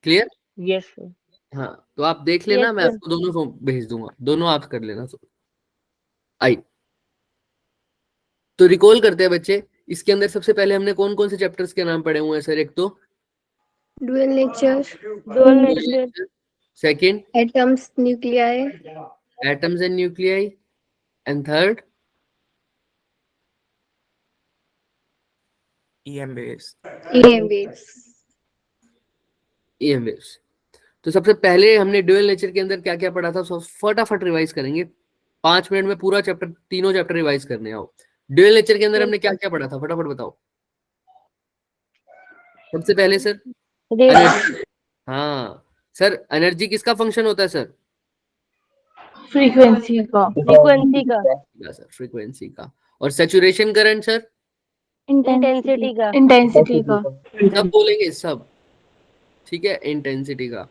Clear? Yes sir. हाँ, तो आप देख लेना, Yes, मैं sir. आपको दोनों फॉर्म भेज दूंगा, दोनों आप कर लेना। आई तो रिकॉल करते हैं बच्चे, इसके अंदर सबसे पहले हमने कौन कौन से चैप्टर्स के नाम पढ़े हुए हैं सर? एक तो Dual nature, Dual nature, second atoms, nuclei, atoms and nuclei, and third EM waves. EM waves. EM waves. तो सबसे पहले हमने ड्यूअल नेचर के अंदर क्या क्या पढ़ा था, सब फटाफट रिवाइज करेंगे, 5 मिनट में पूरा चैप्टर, तीनों चैप्टर रिवाइज करने आओ। ड्यूअल नेचर के अंदर हमने क्या क्या पढ़ा था, फटाफट बताओ। सबसे पहले सर rays, एनर्जी। हाँ सर, एनर्जी किसका फंक्शन होता है सर? फ्रीक्वेंसी का, frequency का, सर फ्रीक्वेंसी का। और सैचुरेशन करंट सर? intensity का, इंटेंसिटी का, सब बोलेंगे सब, ठीक है, इंटेंसिटी का।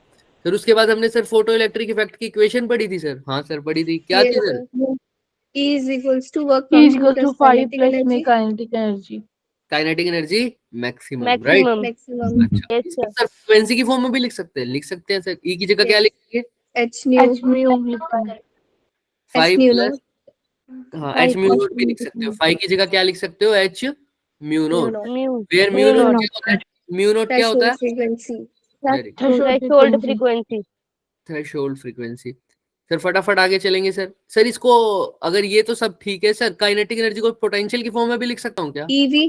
सर उसके बाद हमने सर फोटो इलेक्ट्रिक इफेक्ट की इक्वेशन पढ़ी थी सर? हाँ सर पढ़ी थी, क्या Yes, थी sir? sir. E is equals to work E is function equal to plus 5 kinetic plus energy. में kinetic energy, kinetic energy maximum, right? maximum, Maximum. अच्छा, yes इसको sir, सर फ्रीक्वेंसी की form में भी लिख सकते हैं, सर। ई की जगह क्या Yes. लिखेंगे? H nu. एच म्यू लिखते हैं, 5 nu प्लस, हाँ एच म्यू नोट भी लिख सकते हो। 5 की जगह क्या लिख सकते हो? H mu naught. mu, where mu naught क्या होता है? म्यू नोट क्या होता है? Frequency. Very good. threshold frequency, threshold frequency. Sir फटाफट आगे चलेंगे सर। सर इसको, अगर ये तो सब ठीक है सर, काइनेटिक एनर्जी को पोटेंशियल की फॉर्म में भी लिख सकता हूँ क्या? EV.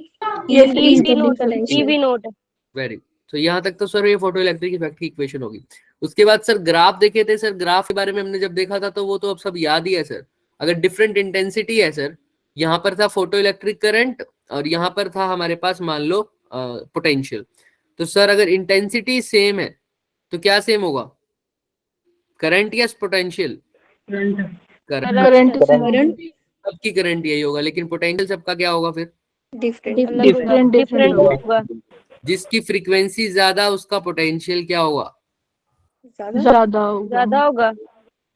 Yes, EV EV is note. potential. EV note, very, तो यहाँ तक तो सर ये फोटो इलेक्ट्रिक इफेक्ट की इक्वेशन होगी। उसके बाद सर ग्राफ देखे थे सर, ग्राफ के बारे में हमने जब देखा था तो वो तो अब सब याद ही है सर। अगर डिफरेंट इंटेंसिटी है सर, यहाँ पर था फोटो इलेक्ट्रिक करंट और यहाँ पर था हमारे पास मान लो पोटेंशियल। तो सर अगर इंटेंसिटी सेम है तो क्या सेम होगा? करंट या पोटेंशियल? करंट। करंट Current सबकी करंट यही होगा, लेकिन पोटेंशियल सबका क्या होगा फिर? different. different डिफरेंट होगा, जिसकी फ्रीक्वेंसी ज्यादा उसका पोटेंशियल क्या होगा? ज्यादा होगा, ज्यादा होगा,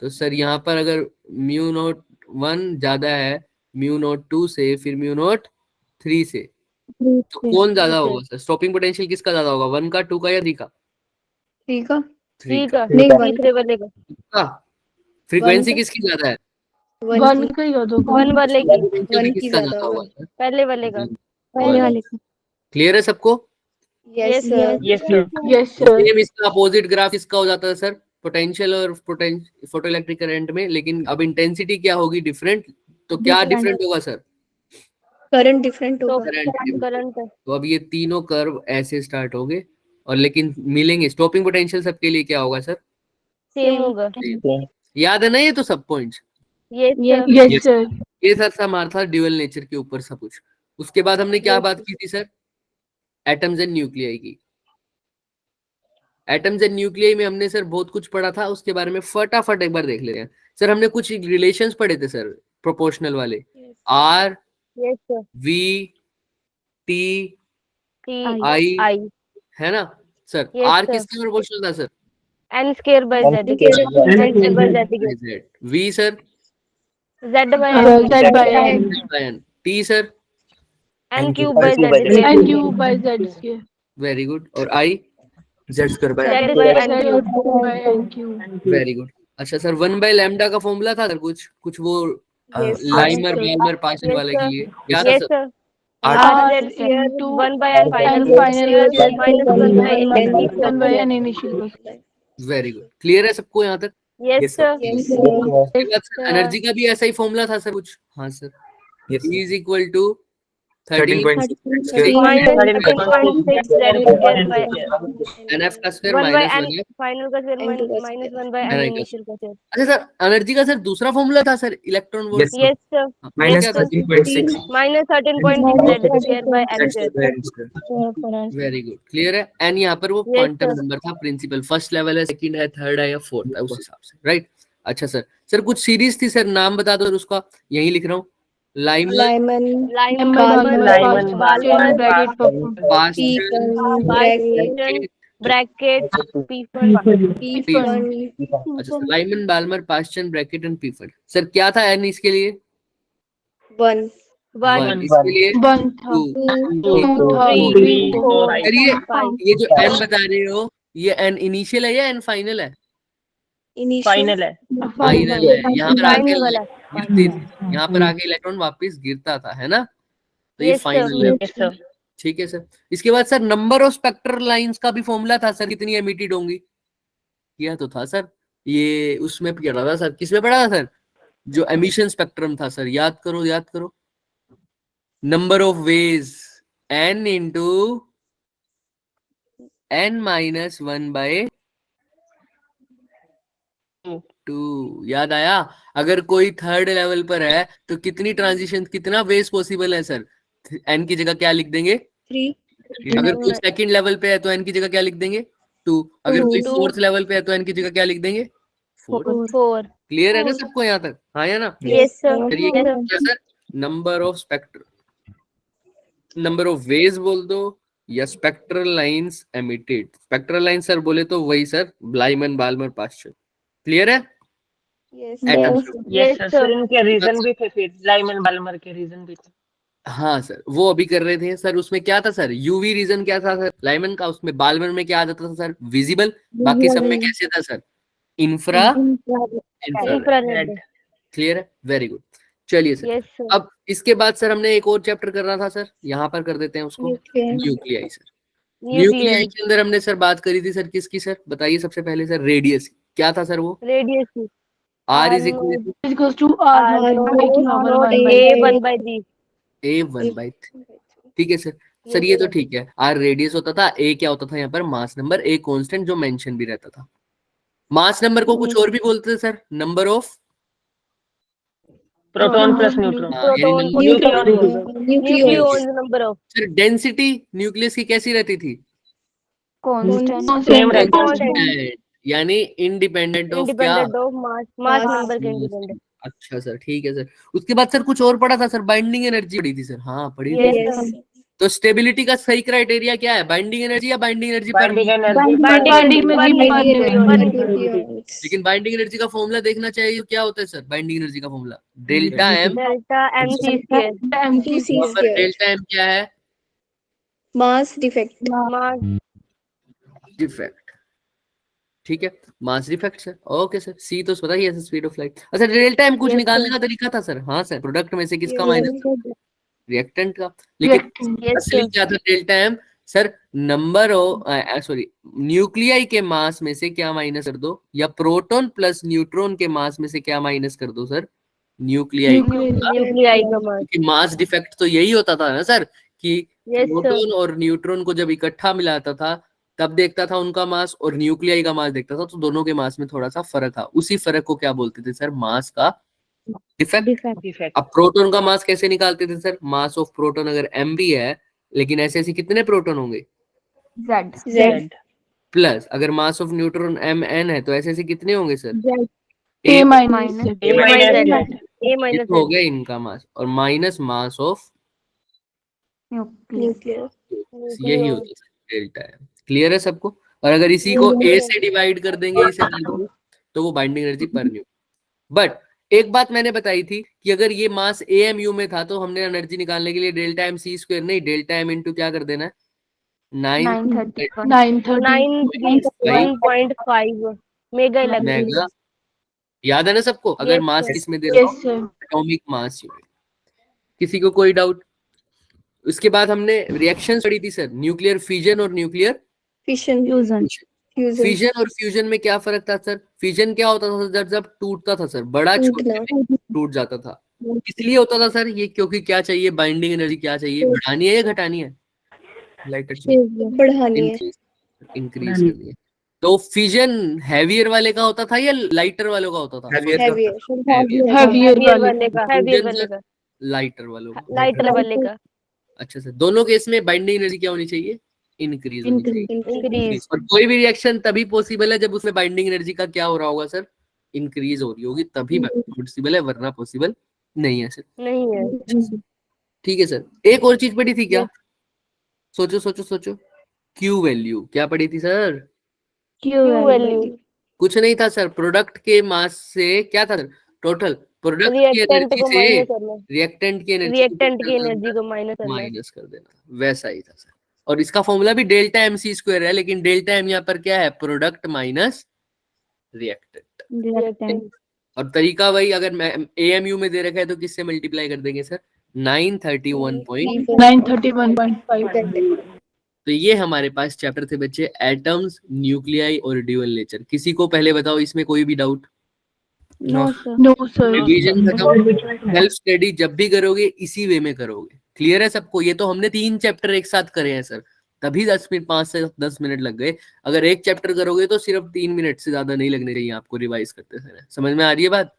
तो सर यहाँ पर अगर म्यू नोट 1 ज्यादा है म्यू नोट 2 से, फिर म्यू नोट 3 से, तो कौन ज्यादा होगा सर? स्टॉपिंग पोटेंशियल किसका ज्यादा होगा, 1 का, 2 का या 3 का? 3 का. 3 ठीक है, नहीं, one तीसरे वाले का, फ्रीक्वेंसी One का. किसकी ज्यादा है? 1 वन की. का ही याद होगा, 1 वाले की, Potential One भी की किसका ज्यादा ज्यादा होगा. होगा? पहले वाले का, पहले वाले का, क्लियर है सबको? Yes, sir. Yes sir. Yes sir, same इसका अपोजिट ग्राफ इसका हो जाता है सर, पोटेंशियल और फोटो इलेक्ट्रिक करंट में, लेकिन अब इंटेंसिटी क्या होगी? डिफरेंट। तो क्या डिफरेंट होगा सर? Current different तो होगा. करंट, तो अब ये तीनों कर्व ऐसे स्टार्ट होंगे और लेकिन मिलेंगे। स्टॉपिंग पोटेंशियल सबके लिए क्या होगा सर? सेम होगा, याद है ना ये तो सब पॉइंट्स? ये यस सर, ये सर हमारा था ड्यूअल नेचर के ऊपर सब कुछ। उसके बाद हमने क्या बात की थी सर? एटम्स एंड न्यूक्लियाई की। एटम्स एंड न्यूक्लियाई में हमने सर बहुत कुछ पढ़ा था, उसके बारे में फटाफट एक बार देख लेते हैं। सर हमने कुछ रिलेशंस पढ़े थे सर, प्रोपोर्शनल वाले, R yes sir, V T T I, I है ना सर? Yes, R sir. किसके प्रोपोर्शनल था sir? n square by z, N square by z, V sir? z by Z by N, N. T sir? n cube by z, N cube by Z square, very good. और I? Z square by z by n cube, by N cube, very good. अच्छा sir, 1/λ का formula था sir कुछ वो Yes, लाइमर sir. Balmer पाचन Yes, वाले sir. के लिए क्या था yes sir? sir, R r z into square 1 by n and final final square minus 1 by n initial one by square. An initial, very good. Clear है सबको यहाँ तक? Yes sir, Yes, sir. उसके बाद सर एनर्जी का भी ऐसा ही formula था सर कुछ? हाँ sir, Yes sir. E is equal to 13.6 minus 13.6 z square by NF का square 1 by minus n 1 final का square N2 का minus square. 1 by n NI का initial का square. अच्छा सर, एनर्जी का सर दूसरा फॉर्मूला था sir, electron volt. Yes, sir. Yes sir, minus Yes, sir. 13.6 minus 13.6 z square by n Z square. square by N square. Very good, clear है। N यहाँ पर वो Yes, quantum sir. Number था, principal, first level है, second है, third है या fourth है, उस हिसाब से, राइट? अच्छा सर, सर कुछ सीरीज थी सर, नाम बता दो उसका, यही लिख रहा हूँ। लाइमर, Lyman, Lyman, Lyman, Balmer, bracket pastel, bracket, bracket, P1. P1, अच्छा sir, Lyman, Balmer, Paschen, bracket and पीफर्ड। Sir क्या था एन इसके लिए? 1, 1, इसके लिए वन था, 2, 2 था, 3, 3 4, सर ये 5. जो एन बता रहे हो, ये एन इनिशियल है या एन फाइनल है? इनिशियल फाइनल है। फाइनल है। यहाँ पर आके Final वाला। गिरती थी, यहाँ पर आके इलेक्ट्रॉन वापस गिरता था, है ना? तो ये Yes, sir. फाइनल है। Yes sir. ठीक है सर। इसके बाद sir number of spectral lines का भी फॉर्मूला था सर, कितनी एमिटेड होंगी? किया तो था सर, ये उसमें पढ़ा था सर। किसमें पढ़ा था सर? जो एमिशन स्पेक्ट्रम था सर, याद करो याद करो। Number of ways n into n-1/2। याद आया? अगर कोई थर्ड लेवल पर है तो कितनी ट्रांजिशन, कितना वेज पॉसिबल है सर? n की जगह क्या लिख देंगे? 3 अगर कोई सेकंड लेवल पे है तो n की जगह क्या लिख देंगे? 2। अगर कोई Two. फोर्थ लेवल पे है तो n की जगह क्या लिख देंगे? 4। 4. क्लियर है ना सबको यहाँ तक? हाँ या ना? Yes, sir. फिर ये Yes, क्या sir? Number of spectrum, number of ways बोल दो या spectral lines emitted. Spectral line sir बोले तो वही सर, ब्लाइमन बाल्मर पास्चर। क्लियर है? Yes atom. Yes sir. Sir इनके रीजन भी थे, फिर लाइमन बाल्मर के रीजन भी थे। हाँ सर, वो अभी कर रहे थे सर। उसमें क्या था सर? यूवी रीजन क्या था सर लाइमन का? उसमें बाल्मर में क्या आ जाता था सर? विजिबल। बाकी सब में कैसे था sir? Infra infrared. infrared. Clear है? Very good. चलिए सर, Yes, sir. अब इसके बाद सर हमने एक और चैप्टर करना था सर, यहाँ पर कर देते हैं उसको। Nuclear nuclei sir. न्यूक्लियाई के अंदर हमने सर बात करी थी सर, किसकी सर? बताइए सबसे पहले सर। रेडियस क्या था सर वो? Radius. R is equal equals to R naught A1/3. A1/3। ठीक है सर। सर ये तो ठीक है, R रेडियस होता था, A क्या होता था यहाँ पर? Mass number. A कांस्टेंट जो मेंशन भी रहता था। मास नंबर को कुछ और भी बोलते थे sir, number of proton plus neutron. Nucleons number of. Sir density nucleus की कैसी रहती थी? सेम रहता है। Constant, यानी इंडिपेंडेंट ऑफ क्या? Independent of mass number के independent. अच्छा सर, ठीक है सर। उसके बाद सर कुछ और पढ़ा था सर, बाइंडिंग एनर्जी पढ़ी थी सर। हाँ पढ़ी थी। Yes, sir. तो स्टेबिलिटी का सही क्राइटेरिया क्या है? बाइंडिंग एनर्जी या बाइंडिंग एनर्जी पर बाइंडिंग न्यूटन? एनर्जी लेकिन बाइंडिंग एनर्जी का फॉर्मूला देखना चाहिए, क्या होता है सर बाइंडिंग एनर्जी का formula? Delta M. Delta MC square. वहाँ पर डेल्टा एम क्या है? Mass defect Mass. डिफेक्ट। ठीक है, mass defect sir. Okay sir. C तो पता ही है, स्पीड ऑफ लाइट। अच्छा, डेल्टा एम कुछ Yes, निकालने sir. का तरीका था सर? हाँ सर, प्रोडक्ट में से किसका Yes, माइनस? रिएक्टेंट का। लेकिन Yes, असली sir. क्या था delta M sir? Number of sorry nuclei के मास में से क्या माइनस कर दो, या प्रोटॉन प्लस न्यूट्रॉन के मास में से क्या माइनस कर दो सर? न्यूक्लियाई। Nuclei का mass. क्योंकि मास डिफेक्ट तो यही होता था ना सर, कि Yes, sir. प्रोटॉन और न्यूट्रॉन को जब इकट्ठा मिलाता था तब देखता था उनका मास, और न्यूक्लियाई का मास देखता था तो दोनों के मास में थोड़ा सा फर्क था। उसी फर्क को क्या बोलते थे सर? मास का डिफेक्ट। डिफेक्ट। अब प्रोटॉन का मास कैसे निकालते थे सर? मास ऑफ प्रोटॉन अगर m भी है, लेकिन ऐसे ऐसे कितने प्रोटॉन होंगे? जेड प्लस अगर मास ऑफ न्यूट्रॉन mn है तो ऐसे ऐसे कितने होंगे सर? ए माइनस A ये minus तो हो गया इनका मास, और माइनस मास ऑफ न्यूक्लियर यही होता है डेल्टा है। क्लियर है सबको? और अगर इसी को a से डिवाइड कर देंगे इस एनर्जी को, तो वो बाइंडिंग एनर्जी पर न्यूटन। बट एक बात मैंने बताई थी कि अगर ये मास AMU में था तो हमने एनर्जी निकालने के लिए डेल्टा एम सी स्क्वायर नहीं, डेल्टा एम इंटू क्या कर देना है? 9.5 मेगा इलेक्ट्रॉन. मेगा। याद है ना सबको? अगर Yes, मास sir. किस में दे रहा यस हूं? सर। Atomic mass unit. किसी को कोई डाउट? उसके बाद हमने रिएक्शन पढ़ी थी सर, न्यूक्लियर फ्यूजन और nuclear fission fusion. Fusion fission और फ्यूजन में क्या फर्क था सर? फिजन क्या होता था सर? जब टूटता था सर, बड़ा छोटे में टूट जाता था। इसलिए होता था सर ये, क्योंकि क्या चाहिए? बाइंडिंग एनर्जी क्या चाहिए? बढ़ानी है या घटानी है? लाइट बढ़ानी है इंक्रीज करनी है। तो फिजन हैवियर वाले का होता था या लाइटर वालों का होता था? हैवियर वाले का लाइटर वालों का। लाइटर वाले का अच्छा सर, दोनों केस में बाइंडिंग एनर्जी क्या होनी चाहिए? इंक्रीज होनी चाहिए। इंक्रीज. और कोई भी रिएक्शन तभी पॉसिबल है जब उसमें बाइंडिंग एनर्जी का क्या हो रहा होगा सर? इंक्रीज हो रही होगी, तभी पॉसिबल है, वरना पॉसिबल नहीं है सर। नहीं है. ठीक है सर। एक और चीज पढ़ी थी क्या? सोचो सोचो सोचो। क्यू वैल्यू क्या पढ़ी थी सर? Q value. कुछ नहीं था सर, प्रोडक्ट के मास से क्या था सर? टोटल प्रोडक्ट की रिएक्टेंट एनर्जी को से माइनस करना. रिएक्टेंट की एनर्जी रिएक्टेंट की एनर्जी को माइनस करना. माइनस कर देना, वैसा ही था सर। और इसका फॉर्मूला भी डेल्टा एम सी स्क्वायर है, लेकिन डेल्टा एम यहाँ पर क्या है, प्रोडक्ट माइनस रिएक्टेंट। Reactant. और तरीका वही, अगर मैं एएमयू में दे रखा है तो किससे मल्टीप्लाई कर देंगे सर, 931.5। तो ये हमारे पास चैप्टर थे बच्चे, एटम्स, न्यूक्लियाई और ड्यूअल नेचर। किसी को पहले बताओ इसमें कोई भी doubt? No, sir. No, sir. Revision खत्म। सेल्फ स्टडी जब भी करोगे इसी वे में करोगे। क्लियर है सबको? ये तो हमने 3 चैप्टर एक साथ करे हैं सर, तभी 10 मिनट 5 से 10 मिनट लग गए। अगर एक चैप्टर करोगे तो सिर्फ 3 मिनट से ज्यादा नहीं लगने चाहिए आपको रिवाइज करते समय। समझ में आ रही है बात?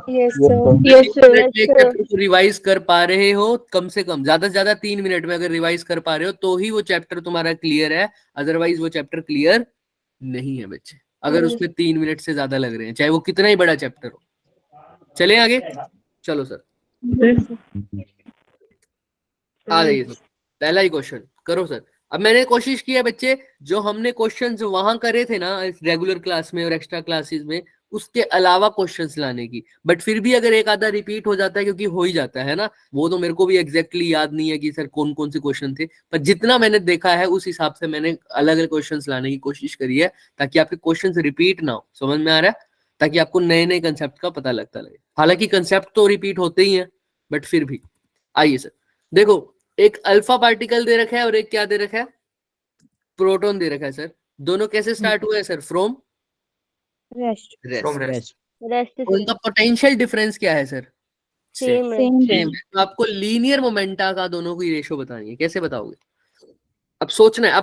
Yes, sir. Yes, sir. एक चैप्टर को रिवाइज कर पा रहे हो, कम से कम ज्यादा से ज्यादा 3 मिनट में अगर रिवाइज कर पा रहे हो तो ही वो चैप्टर तुम्हारा क्लियर है, अदरवाइज वो चैप्टर क्लियर नहीं है बच्चे, अगर उसमें 3 मिनट से ज्यादा लग रहे हैं, चाहे वो कितना ही बड़ा चैप्टर हो। चले आगे, चलो सर आ जाइए सर, पहला ही क्वेश्चन करो सर। अब मैंने कोशिश की है बच्चे, जो हमने क्वेश्चंस वहां करे थे ना रेगुलर क्लास में और एक्स्ट्रा क्लासेस में, उसके अलावा क्वेश्चंस लाने की, बट फिर भी अगर एक आधा रिपीट हो जाता है, क्योंकि हो ही जाता है ना, वो तो मेरे को भी एग्जैक्टली याद नहीं है कि सर कौन कौन से क्वेश्चन थे, पर जितना मैंने देखा है उस हिसाब से मैंने अलग अलग क्वेश्चंस लाने की कोशिश करी है, ताकि आपके क्वेश्चंस रिपीट ना हो। समझ में आ रहा है? ताकि आपको नए नए कंसेप्ट का पता लगता लगे। हालांकि कंसेप्ट तो रिपीट होते ही है, बट फिर भी। आइए सर, देखो एक अल्फा पार्टिकल दे रखा है और एक क्या दे रखा है, प्रोटॉन दे रखा है सर। दोनों कैसे स्टार्ट हुए हैं sir? From Rest. From rest. rest. Rest is उनका पोटेंशियल डिफरेंस क्या है सर? same. Same. तो आपको लीनियर मोमेंटा का दोनों की रेशो बतानी है, कैसे बताओगे? अब सोचना है,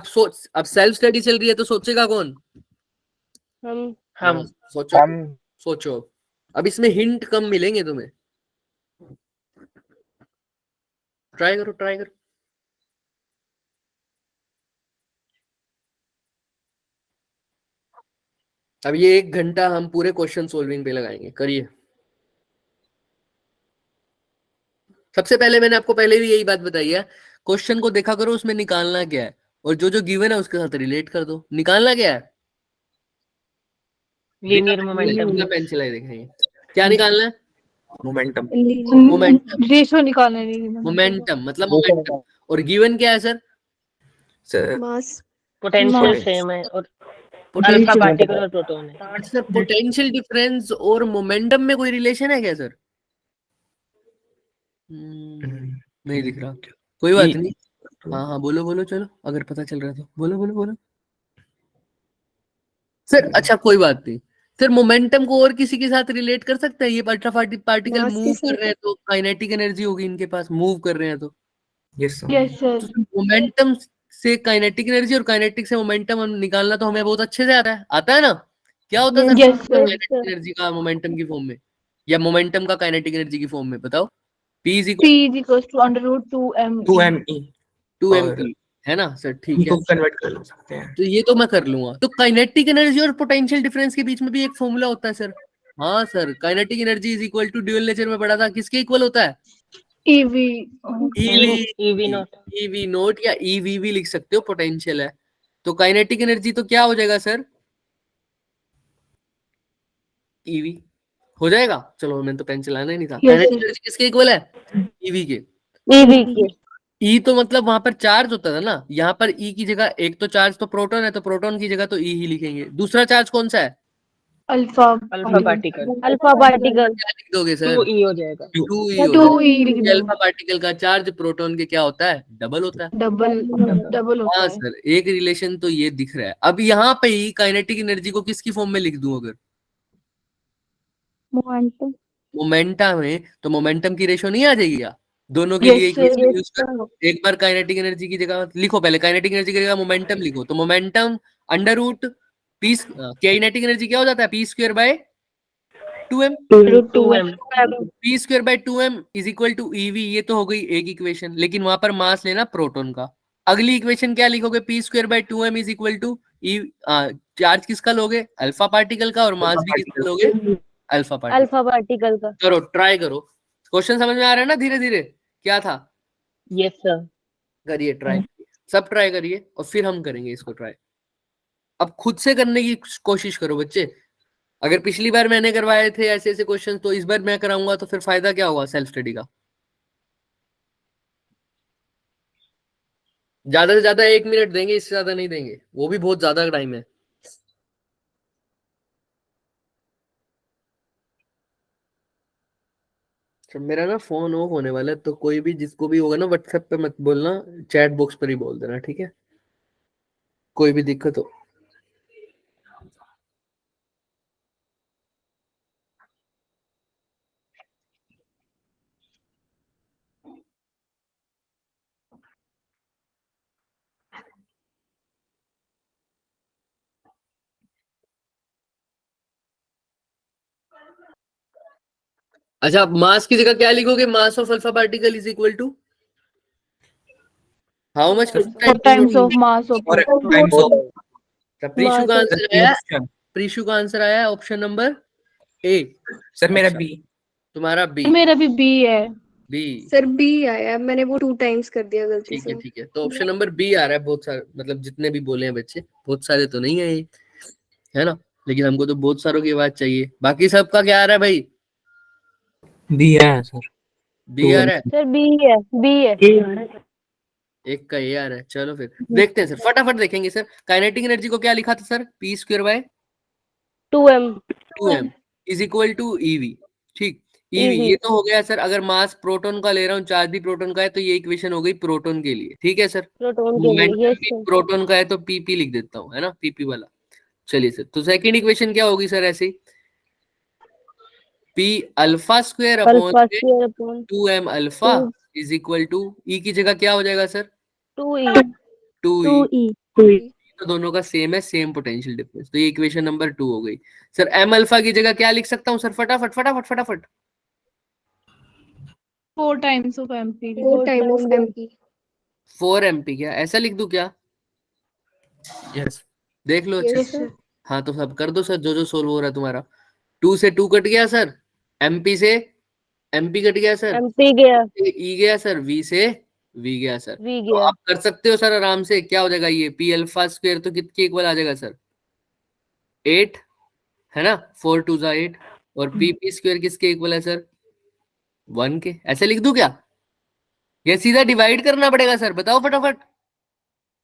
अब सेल्फ स्टडी चल रही है तो सोचेगा कौन? हम सोचो सोचो। अब इसमें हिंट कम मिलेंगे तुम्हें, ट्राई करो ट्राई करो। अब ये 1 घंटा हम पूरे क्वेश्चन सोल्विंग पे लगाएंगे, करिए। सबसे पहले मैंने आपको पहले भी यही बात बताई है, क्वेश्चन को देखा करो उसमें निकालना क्या है, और जो जो गिवन है उसके साथ रिलेट कर दो। निकालना क्या है? Linear momentum. पेंसिल है, देखेंगे क्या निकालना है? Momentum. मोमेंटम। रेशो निकालना है। मोमेंटम मतलब मोमेंटम, और गिवन क्या है sir? Sir. Mass. Potential Mass. Same है और Potential- अल्फा पार्टिकल और प्रोटॉन है। सर पोटेंशियल डिफरेंस और मोमेंटम में कोई रिलेशन है क्या सर? नहीं दिख रहा, कोई बात नहीं। हाँ हाँ बोलो बोलो, चलो अगर पता चल रहा है तो बोलो बोलो बोलो सर। अच्छा कोई बात नहीं सर, मोमेंटम को और किसी के साथ रिलेट कर सकते हैं? ये अल्ट्रा पार्टिकल Mass मूव के कर साथ। रहे हैं तो काइनेटिक एनर्जी होगी इनके पास, मूव कर रहे हैं तो। Yes, sir. Yes, sir. Momentum से काइनेटिक एनर्जी और काइनेटिक से मोमेंटम निकालना तो हमें बहुत अच्छे से आता है ना? क्या होता है sir Yes, sir. Kinetic energy का मोमेंटम की फॉर्म में, या मोमेंटम का काइनेटिक एनर्जी की फॉर्म में? बताओ। P is equal P is equals to under root 2m. 2me. to और mp, है ना सर? ठीक इनको है, कन्वर्ट कर सकते हैं. तो ये तो मैं कर लूंगा। तो काइनेटिक एनर्जी और पोटेंशियल डिफरेंस के बीच में भी एक फॉर्मूला होता है सर। हाँ sir, kinetic energy is equal to dual nature में पढ़ा था, किसके इक्वल होता है? EV. EV naught. EV naught या ईवी भी लिख सकते हो, पोटेंशियल है। तो काइनेटिक एनर्जी तो क्या हो जाएगा सर? ईवी हो जाएगा। चलो मैंने तो पेन चलाना ही नहीं था। Yes, kinetic sir. एनर्जी किसके इक्वल है? ईवी के। EV के. ई तो मतलब वहां पर चार्ज होता था ना, यहाँ पर ई की जगह एक तो चार्ज तो प्रोटॉन है, तो प्रोटॉन की जगह तो ई ही लिखेंगे। दूसरा चार्ज कौन सा है? Alpha. Alpha particle alpha particle. क्या लिख दोगे सर? 2e हो जाएगा। 2e लिख दो. अल्फा पार्टिकल का चार्ज प्रोटॉन के क्या होता है? डबल होता है। डबल होता हाँ है. सर, एक रिलेशन तो ये दिख रहा है। अब यहाँ पे ही काइनेटिक एनर्जी को किसकी फॉर्म में लिख दूं अगर? मोमेंटम. मोमेंटम में, तो मोमेंटम की रेशो नहीं आ जाएगी क्या? दोनों के Yes, लिए sir. यूज करो। एक बार काइनेटिक एनर्जी की जगह लिखो, पहले काइनेटिक एनर्जी की जगह मोमेंटम लिखो, तो momentum under root P, kinetic energy क्या हो जाता है? P square by 2m। Root 2m. P square by 2m is equal to EV. ये तो हो गई एक इक्वेशन, लेकिन वहां पर मास लेना प्रोटॉन का। अगली इक्वेशन क्या लिखोगे? P square by 2m is equal to charge किसका लोगे? अल्फा पार्टिकल का, और मास भी किसका लोगे? Alpha particle. अल्फा पार्टिकल का. करो ट्राई करो, क्वेश्चन समझ में आ रहा है ना? धीरे धीरे क्या था, यस सर। करिए ट्राई, सब ट्राई करिए और फिर हम करेंगे इसको ट्राई। अब खुद से करने की कोशिश करो बच्चे। अगर पिछली बार मैंने करवाए थे ऐसे ऐसे क्वेश्चन, तो इस बार मैं कराऊंगा तो फिर फायदा क्या होगा सेल्फ स्टडी का? ज्यादा से ज्यादा 1 मिनट देंगे, इससे ज्यादा नहीं देंगे, वो भी बहुत ज्यादा टाइम है। तो मेरा ना फोन ऑफ होने वाला है, तो कोई भी जिसको भी होगा ना व्हाट्सएप पे मत बोलना, चैट बॉक्स पर ही बोल देना, ठीक है? कोई भी दिक्कत हो। अच्छा, मास की जगह क्या लिखोगे? Mass of alpha particle is equal to how much? 4 times of mass of और टाइम्स ऑफ प्रीशु का mass of आंसर सर आया, ऑप्शन। प्रीशु का आंसर आया ऑप्शन नंबर ए। सर मेरा अच्छा, बी। तुम्हारा बी। मेरा भी बी है। बी, सर बी आया, मैंने वो 2 टाइम्स कर दिया गलती ठीक है से। ठीक है, तो ऑप्शन नंबर बी आ रहा है। बहुत सारे, मतलब जितने भी बोले हैं बच्चे, बहुत सारे तो नहीं है ये, है ना? लेकिन हमको तो बहुत सारों की आवाज चाहिए। बाकी सबका क्या आ रहा है भाई? बी है सर। बी आ रहा है, सर बी है, बी है। एक का ए आ रहा है। चलो फिर देखते हैं सर, फटाफट देखेंगे सर। काइनेटिक एनर्जी को क्या लिखा था sir? P square by 2m 2m is equal to EV. ठीक, ईवी ev ये तो हो गया सर। अगर मास प्रोटॉन का ले रहा हूँ, चार्ज भी प्रोटॉन का है, तो ये इक्वेशन हो गई प्रोटॉन के लिए, ठीक है सर? प्रोटॉन के लिए। मोमेंटम यस भी सर। प्रोटॉन का है, तो पीपी लिख देता हूँ, है ना? पीपी वाला। चलिए सर, तो सेकंड इक्वेशन क्या होगी सर? ऐसे P alpha square upon alpha square upon 2m alpha 2 is equal to E की जगह क्या हो जाएगा सर? 2e 2e। 2e तो दोनों का सेम है, सेम पोटेंशियल डिफरेंस, तो ये इक्वेशन नंबर 2 हो गई। सर एम अल्फा की जगह क्या लिख सकता हूँ सर? फटाफट फटाफट फटाफट। 4 times of mp 4 time of MP. 4 mp क्या ऐसा लिख दूं क्या? यस। देख लो अच्छे यस से। सर। हाँ तो सब कर दो सर, जो जो सोल्व हो रहा है तुम्हारा। 2 से 2 कट गया सर, एमपी से एमपी कट गया सर, mp गया, ई गया सर, वी से वी गया सर। v तो गया। आप कर सकते हो सर आराम से। क्या हो जाएगा ये? पी अल्फा स्क्वायर तो कितने इक्वल आ जाएगा सर? 8, है ना? 4 टू जा 8। और पी पी स्क्वायर किसके इक्वल है सर? 1 के। ऐसे लिख दूं क्या? ये सीधा डिवाइड करना पड़ेगा सर, बताओ फटाफट।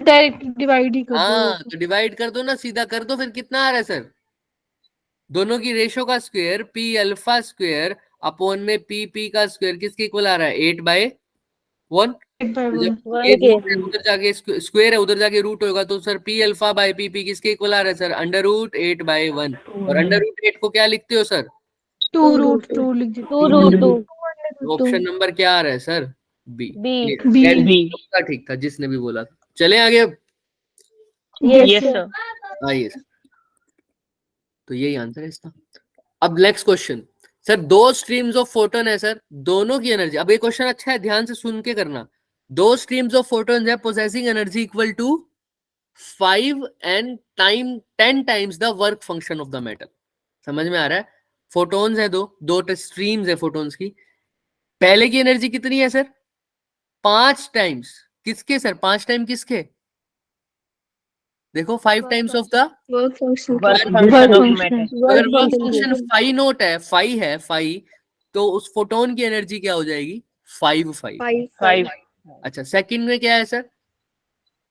डायरेक्ट डिवाइड ही कर दो। हाँ तो डिवाइड कर दो ना, सीधा कर दो। फिर कितना आ रहा है सर? दोनों की रेशो का square, P alpha square upon में पी पी का स्क्वायर किसके इक्वल आ रहा है? 8/1। 1 के उधर जाके स्क्वायर है, उधर जाके रूट होगा, तो sir P alpha by P P किसके इक्वल आ रहा है सर? √8/1। और √8 को क्या लिखते हो सर? 2√2 लिख दो। 2√2 ऑप्शन नंबर क्या आ रहा है सर? बी। b का ठीक था जिसने भी बोला था। चले आगे अब। Yes yes sir. सर। आइए, तो यही आंसर है इसका। अब नेक्स्ट क्वेश्चन सर, दो स्ट्रीम्स ऑफ फोटोन है सर, दोनों की एनर्जी। अब ये क्वेश्चन अच्छा है, ध्यान से सुन के करना। दो स्ट्रीम्स ऑफ फोटोन है possessing energy equal to 5 and time 10 times the work function of the metal. समझ में आ रहा है? फोटोन्स है दो, दो स्ट्रीम्स है फोटोन्स की। पहले की एनर्जी कितनी है सर? 5 टाइम्स। किसके सर? 5 टाइम किसके? देखो 5 times of the work function work के। Function of matter. अगर वर्क फंक्शन फाई नोट है, फाई है फाई, तो उस फोटोन की एनर्जी क्या हो जाएगी? 5 फाई। 5 5 अच्छा, सेकंड में क्या है सर?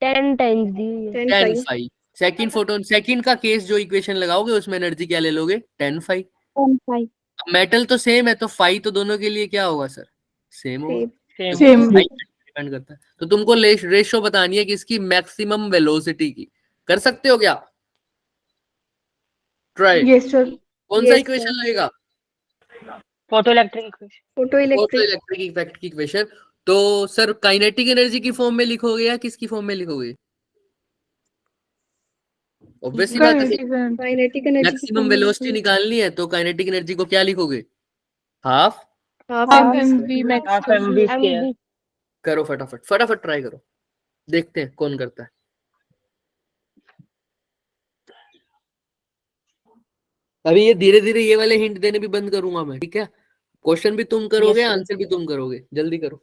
10 टाइम्स दी हुई है। 10 10 5। फाई। सेकंड फोटोन, सेकंड का केस जो इक्वेशन लगाओगे उसमें एनर्जी क्या ले लोगे? 10 फाई। 10 5 मेटल तो सेम है, तो फाई तो दोनों के लिए क्या होगा सर? सेम होगा। सेम। सेम। डिपेंड करता है। तो तुमको रेशो बतानी है किसकी? मैक्सिमम वेलोसिटी की। कर सकते हो क्या? ट्राई। Yes sir. कौन सा यस इक्वेशन सर। लगेगा? Photo electric equation. Photo photo electric. Electric effect की इक्वेशन। तो सर काइनेटिक एनर्जी की फॉर्म में लिखोगे या किसकी फॉर्म में लिखोगे? ऑब्वियसली बात है, काइनेटिक एनर्जी की मैक्सिमम फॉर्म में वेलोसिटी लिखेंगे। निकालनी है, तो काइनेटिक एनर्जी को क्या लिखोगे? Half. Half half MV mv square. Max half M V square. करो फटाफट फटाफट ट्राई करो, देखते हैं कौन करता है। अभी ये धीरे धीरे ये वाले हिंट देने भी बंद करूंगा मैं, ठीक है? क्वेश्चन भी तुम करोगे, Yes, sir. आंसर भी तुम करोगे, जल्दी करो।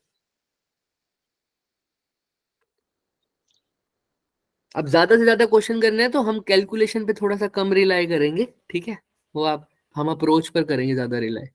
अब ज्यादा से ज्यादा क्वेश्चन करने हैं तो हम कैलकुलेशन पे थोड़ा सा कम रिलाई करेंगे, ठीक है? वो आप हम अप्रोच पर करेंगे ज्यादा रिलाई।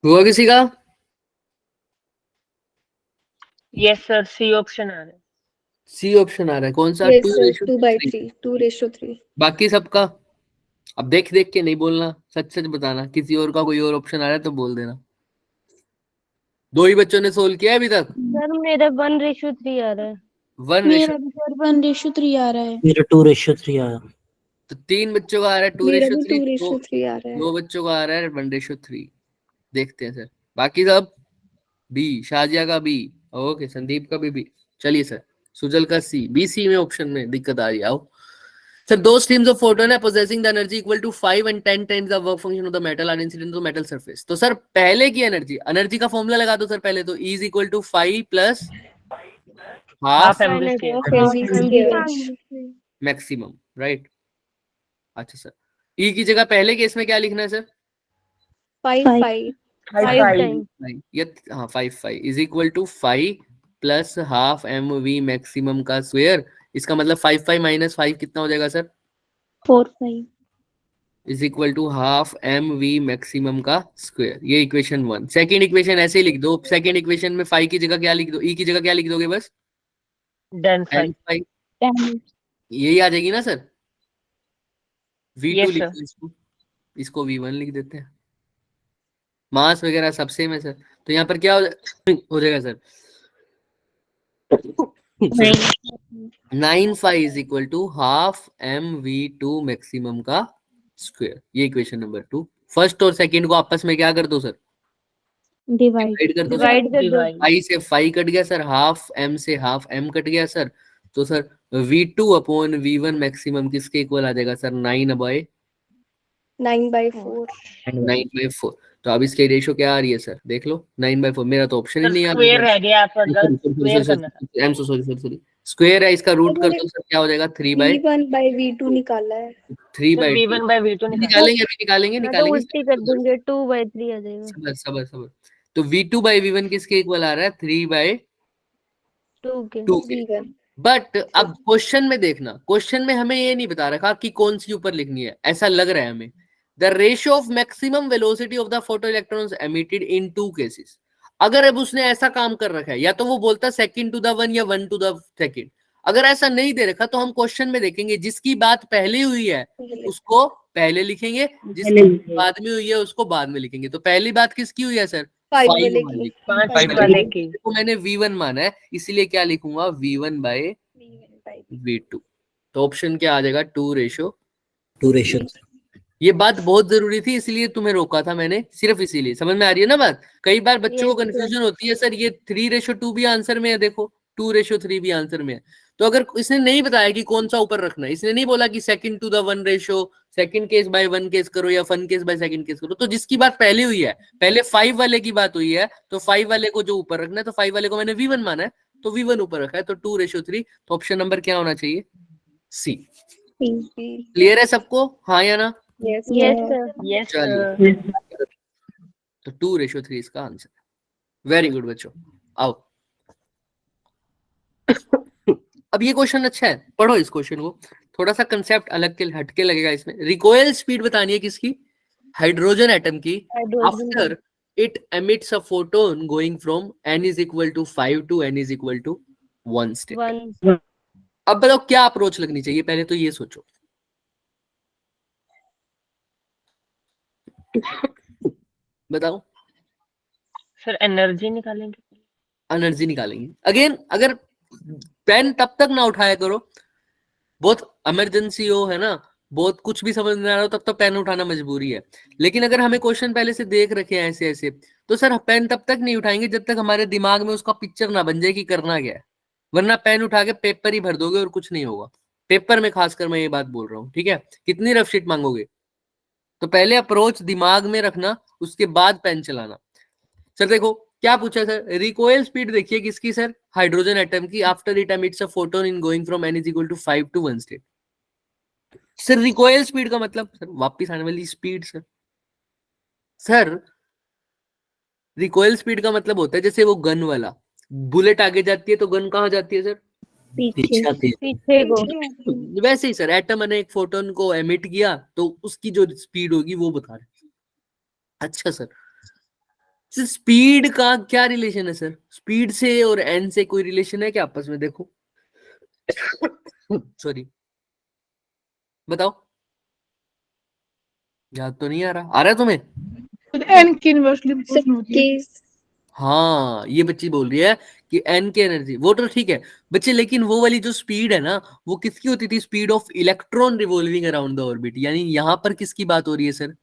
हुआ किसी का? यस सर, सी ऑप्शन आ रहा है। सी ऑप्शन आ रहा है, कौन सा? Yes, 2 sir. रेशो 2/3. 2/3. बाकी सबका? अब देख देख के नहीं बोलना, सच सच बताना, किसी और का कोई और ऑप्शन आ रहा है तो बोल देना। दो ही बच्चों ने सोल्व किया है अभी तक। सर मेरा 1:3 आ रहा है। 1 मेरा रेशो, भी सर 1/3 आ रहा है। मेरा 2:3 आया। तो 3 बच्चों का आ रहा है 2 मेरा रेशो भी 3, 2/3 आ रहा है। 2 बच्चों का आ रहा है 1:3। देखते हैं सर। बाकी सब बी, शाजिया का बी, ओके, संदीप का भी बी। चलिए सर, सुजल का सी, बी सी में ऑप्शन में दिक्कत आ रही है। आओ सर, दो स्ट्रीम्स ऑफ फोटोन है possessing the energy equal to 5 and 10 times the work function of the metal are incident to the metal surface। तो सर पहले की एनर्जी का फॉर्मूला लगा दो सर पहले तो, E is equal to 5 plus half half mv square. mv². Maximum, right. अच्छा sir, E की जगह पहले केस में क्या लिखना है sir? 5. 5 time. 5 is equal to 5 plus half mv maximum का स्क्वायर। इसका मतलब 5 माइनस 5 कितना हो जाएगा sir? 4 5. Is equal to half mv maximum का स्क्वायर। ये इक्वेशन 1। सेकंड इक्वेशन ऐसे ही लिख दो। सेकंड इक्वेशन में 5 की जगह क्या लिख दो? E की जगह क्या लिख दोगे? बस डन 10 5। 10. यही आ जाएगी ना सर? V2 Yes, लिख sir. दो इसको V1 लिख देते हैं। मास वगैरह सब सेम है सर। तो यहाँ पर क्या हो जाएगा sir? 9 is equal to half mv2 maximum का स्क्वायर। ये इक्वेशन नंबर 2। फर्स्ट और सेकंड को आपस में क्या कर दो सर? Divide. डिवाइड कर दो। डिवाइड कर दो। 5 से 5 कट गया सर, हाफ m से हाफ m कट गया सर। तो sir v2 upon v1 maximum किसके इक्वल आ जाएगा सर? 9/4. 9/4। तो अब इसके रेशो क्या आ रही है सर? देख लो, 9/4। मेरा तो ऑप्शन ही सर नहीं आ स्क्वायर रह गया आपका, गलत स्क्वायर करना था। रहा। I'm so sorry। स्क्वायर है, इसका रूट कर दो सर, क्या हो जाएगा? 3/3 V1/V2 निकाला है। Sir by v1 by v2 निकाल। निकालेंगे, अभी निकालेंगे तो निकालेंगे। उल्टी कर देंगे, 2/3 आ जाएगा। सबर। तो v2 by v1 किसके इक्वल आ रहा है? 2 के। 3/2 के। V1. बट अब क्वेश्चन में देखना, क्वेश्चन में हमें ये नहीं बता रखा कि कौन सी ऊपर लिखनी है। ऐसा लग रहा है हमें, the ratio of maximum velocity of the photo electrons emitted in 2 cases. अगर अब उसने ऐसा काम कर रखा है, या तो वो बोलता सेकंड टू द 1 या 1 टू द सेकंड। अगर ऐसा नहीं दे रखा तो हम क्वेश्चन में देखेंगे, जिसकी बात पहले हुई है उसको पहले लिखेंगे, जिसकी बाद में हुई है उसको बाद में लिखेंगे। तो पहली बात किसकी हुई है सर? 5 5 वाले वाली। की. 5 वाले की। को मैंने v1 माना है, इसलिए क्या लिखूंगा? v1 by v2। तो ऑप्शन क्या आ जाएगा? 2:2। ये बात बहुत जरूरी थी, इसलिए तुम्हें रोका था मैंने, सिर्फ इसीलिए। समझ में आ रही है ना बात? कई बार बच्चों को कंफ्यूजन होती है, सर ये 3:2 भी आंसर में है, देखो 2:3 भी आंसर में है। तो अगर इसने नहीं बताया कि कौन सा ऊपर रखना है, इसने नहीं बोला कि second to the 1 ratio, second case by 1 case करो या 1 केस बाय सेकंड केस करो, तो जिसकी बात पहले हुई है, पहले 5 वाले की बात हुई है, तो 5 वाले को जो ऊपर रखना है, तो 5 वाले को मैंने v1 माना है, तो v1 ऊपर रखा है, तो 2:3। तो ऑप्शन नंबर क्या होना चाहिए? सी। क्लियर है सबको? हाँ या ना? Yes, yes sir. Sir. Yes चलिए, तो 2:3 इसका आंसर। वेरी गुड बच्चों, आओ। अब ये क्वेश्चन अच्छा है, पढ़ो इस क्वेश्चन को। थोड़ा सा कंसेप्ट अलग के हटके लगेगा इसमें। रिकॉइल स्पीड बतानी है किसकी? हाइड्रोजन एटम की। After it emits a photon going from n is equal to 5 to n is equal to 1 state. 1। अब बताओ क्या अप्रोच लगनी चाहिए, पहले तो ये सोचो। बताओ। सर एनर्जी निकालेंगे। एनर्जी निकालेंगे। अगेन, अगर पेन तब तक ना उठाया करो, बहुत इमरजेंसी हो, है ना, बहुत कुछ भी समझ नहीं आ रहा हो, तब तक पेन उठाना मजबूरी है। लेकिन अगर हमें क्वेश्चन पहले से देख रखे हैं ऐसे ऐसे, तो सर पेन तब तक नहीं उठाएंगे जब तक हमारे दिमाग में उसका पिक्चर ना बन जाए कि करना क्या है। वरना पेन उठा के पेपर ही भर दोगे और कुछ नहीं होगा। पेपर में खासकर मैं ये बात बोल रहा हूँ, ठीक है? कितनी रफ शीट मांगोगे? तो पहले अप्रोच दिमाग में रखना, उसके बाद पेन चलाना। सर देखो क्या पूछा सर, रिकॉइल स्पीड देखिए किसकी सर? हाइड्रोजन एटम की। After it emits a photon in going from n is equal to 5 to 1 state. Sir recoil speed का मतलब सर वापस आने वाली स्पीड। सर रिकॉइल स्पीड का मतलब होता है जैसे वो गन वाला, बुलेट आगे जाती है तो गन कहाँ जाती है सर? पीछे. पीछे को। वैसे ही सर, एटम ने एक फोटोन को एमिट किया तो उसकी जो स्पीड होगी वो बता रहे। अच्छा सर, स्पीड का क्या रिलेशन है सर? स्पीड से और एन से कोई रिलेशन है क्या आपस में? देखो सॉरी, बताओ, याद तो नहीं आ रहा है तुम्हें? एन की इनवर्सली प्रोपोर्शनल होती है। केस हाँ, ये बच्ची बोल रही है कि एन की एनर्जी, वो तो ठीक है बच्चे, लेकिन वो वाली जो स्पीड है ना, वो किसकी होती थी? Speed of electron revolving around the orbit. यानी यहाँ पर किसकी बात हो रही है सर?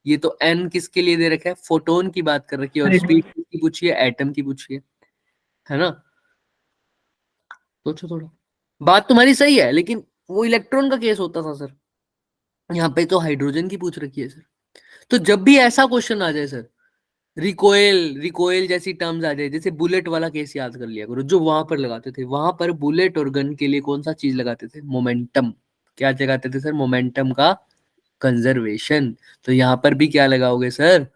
ये तो एन किसके लिए दे रखा है? फोटोन की बात कर रखी है, और स्पीड किसकी पूछी है? एटम की पूछी है ना? सोचो थोड़ा, बात तुम्हारी सही है, लेकिन वो इलेक्ट्रॉन का केस होता था सर, यहाँ पे तो हाइड्रोजन की पूछ रखी है सर। तो जब भी ऐसा क्वेश्चन आ जाए सर, रिकोयल रिकोयल जैसी टर्म्स आ जाए, जैसे बुलेट वाला केस याद कर लिया करो, जो वहां पर लगाते थे, वहां पर बुलेट और गन के लिए कौन सा चीज लगाते थे? मोमेंटम। क्या लगाते थे सर? मोमेंटम का कंजर्वेशन। तो यहाँ पर भी क्या लगाओगे सर?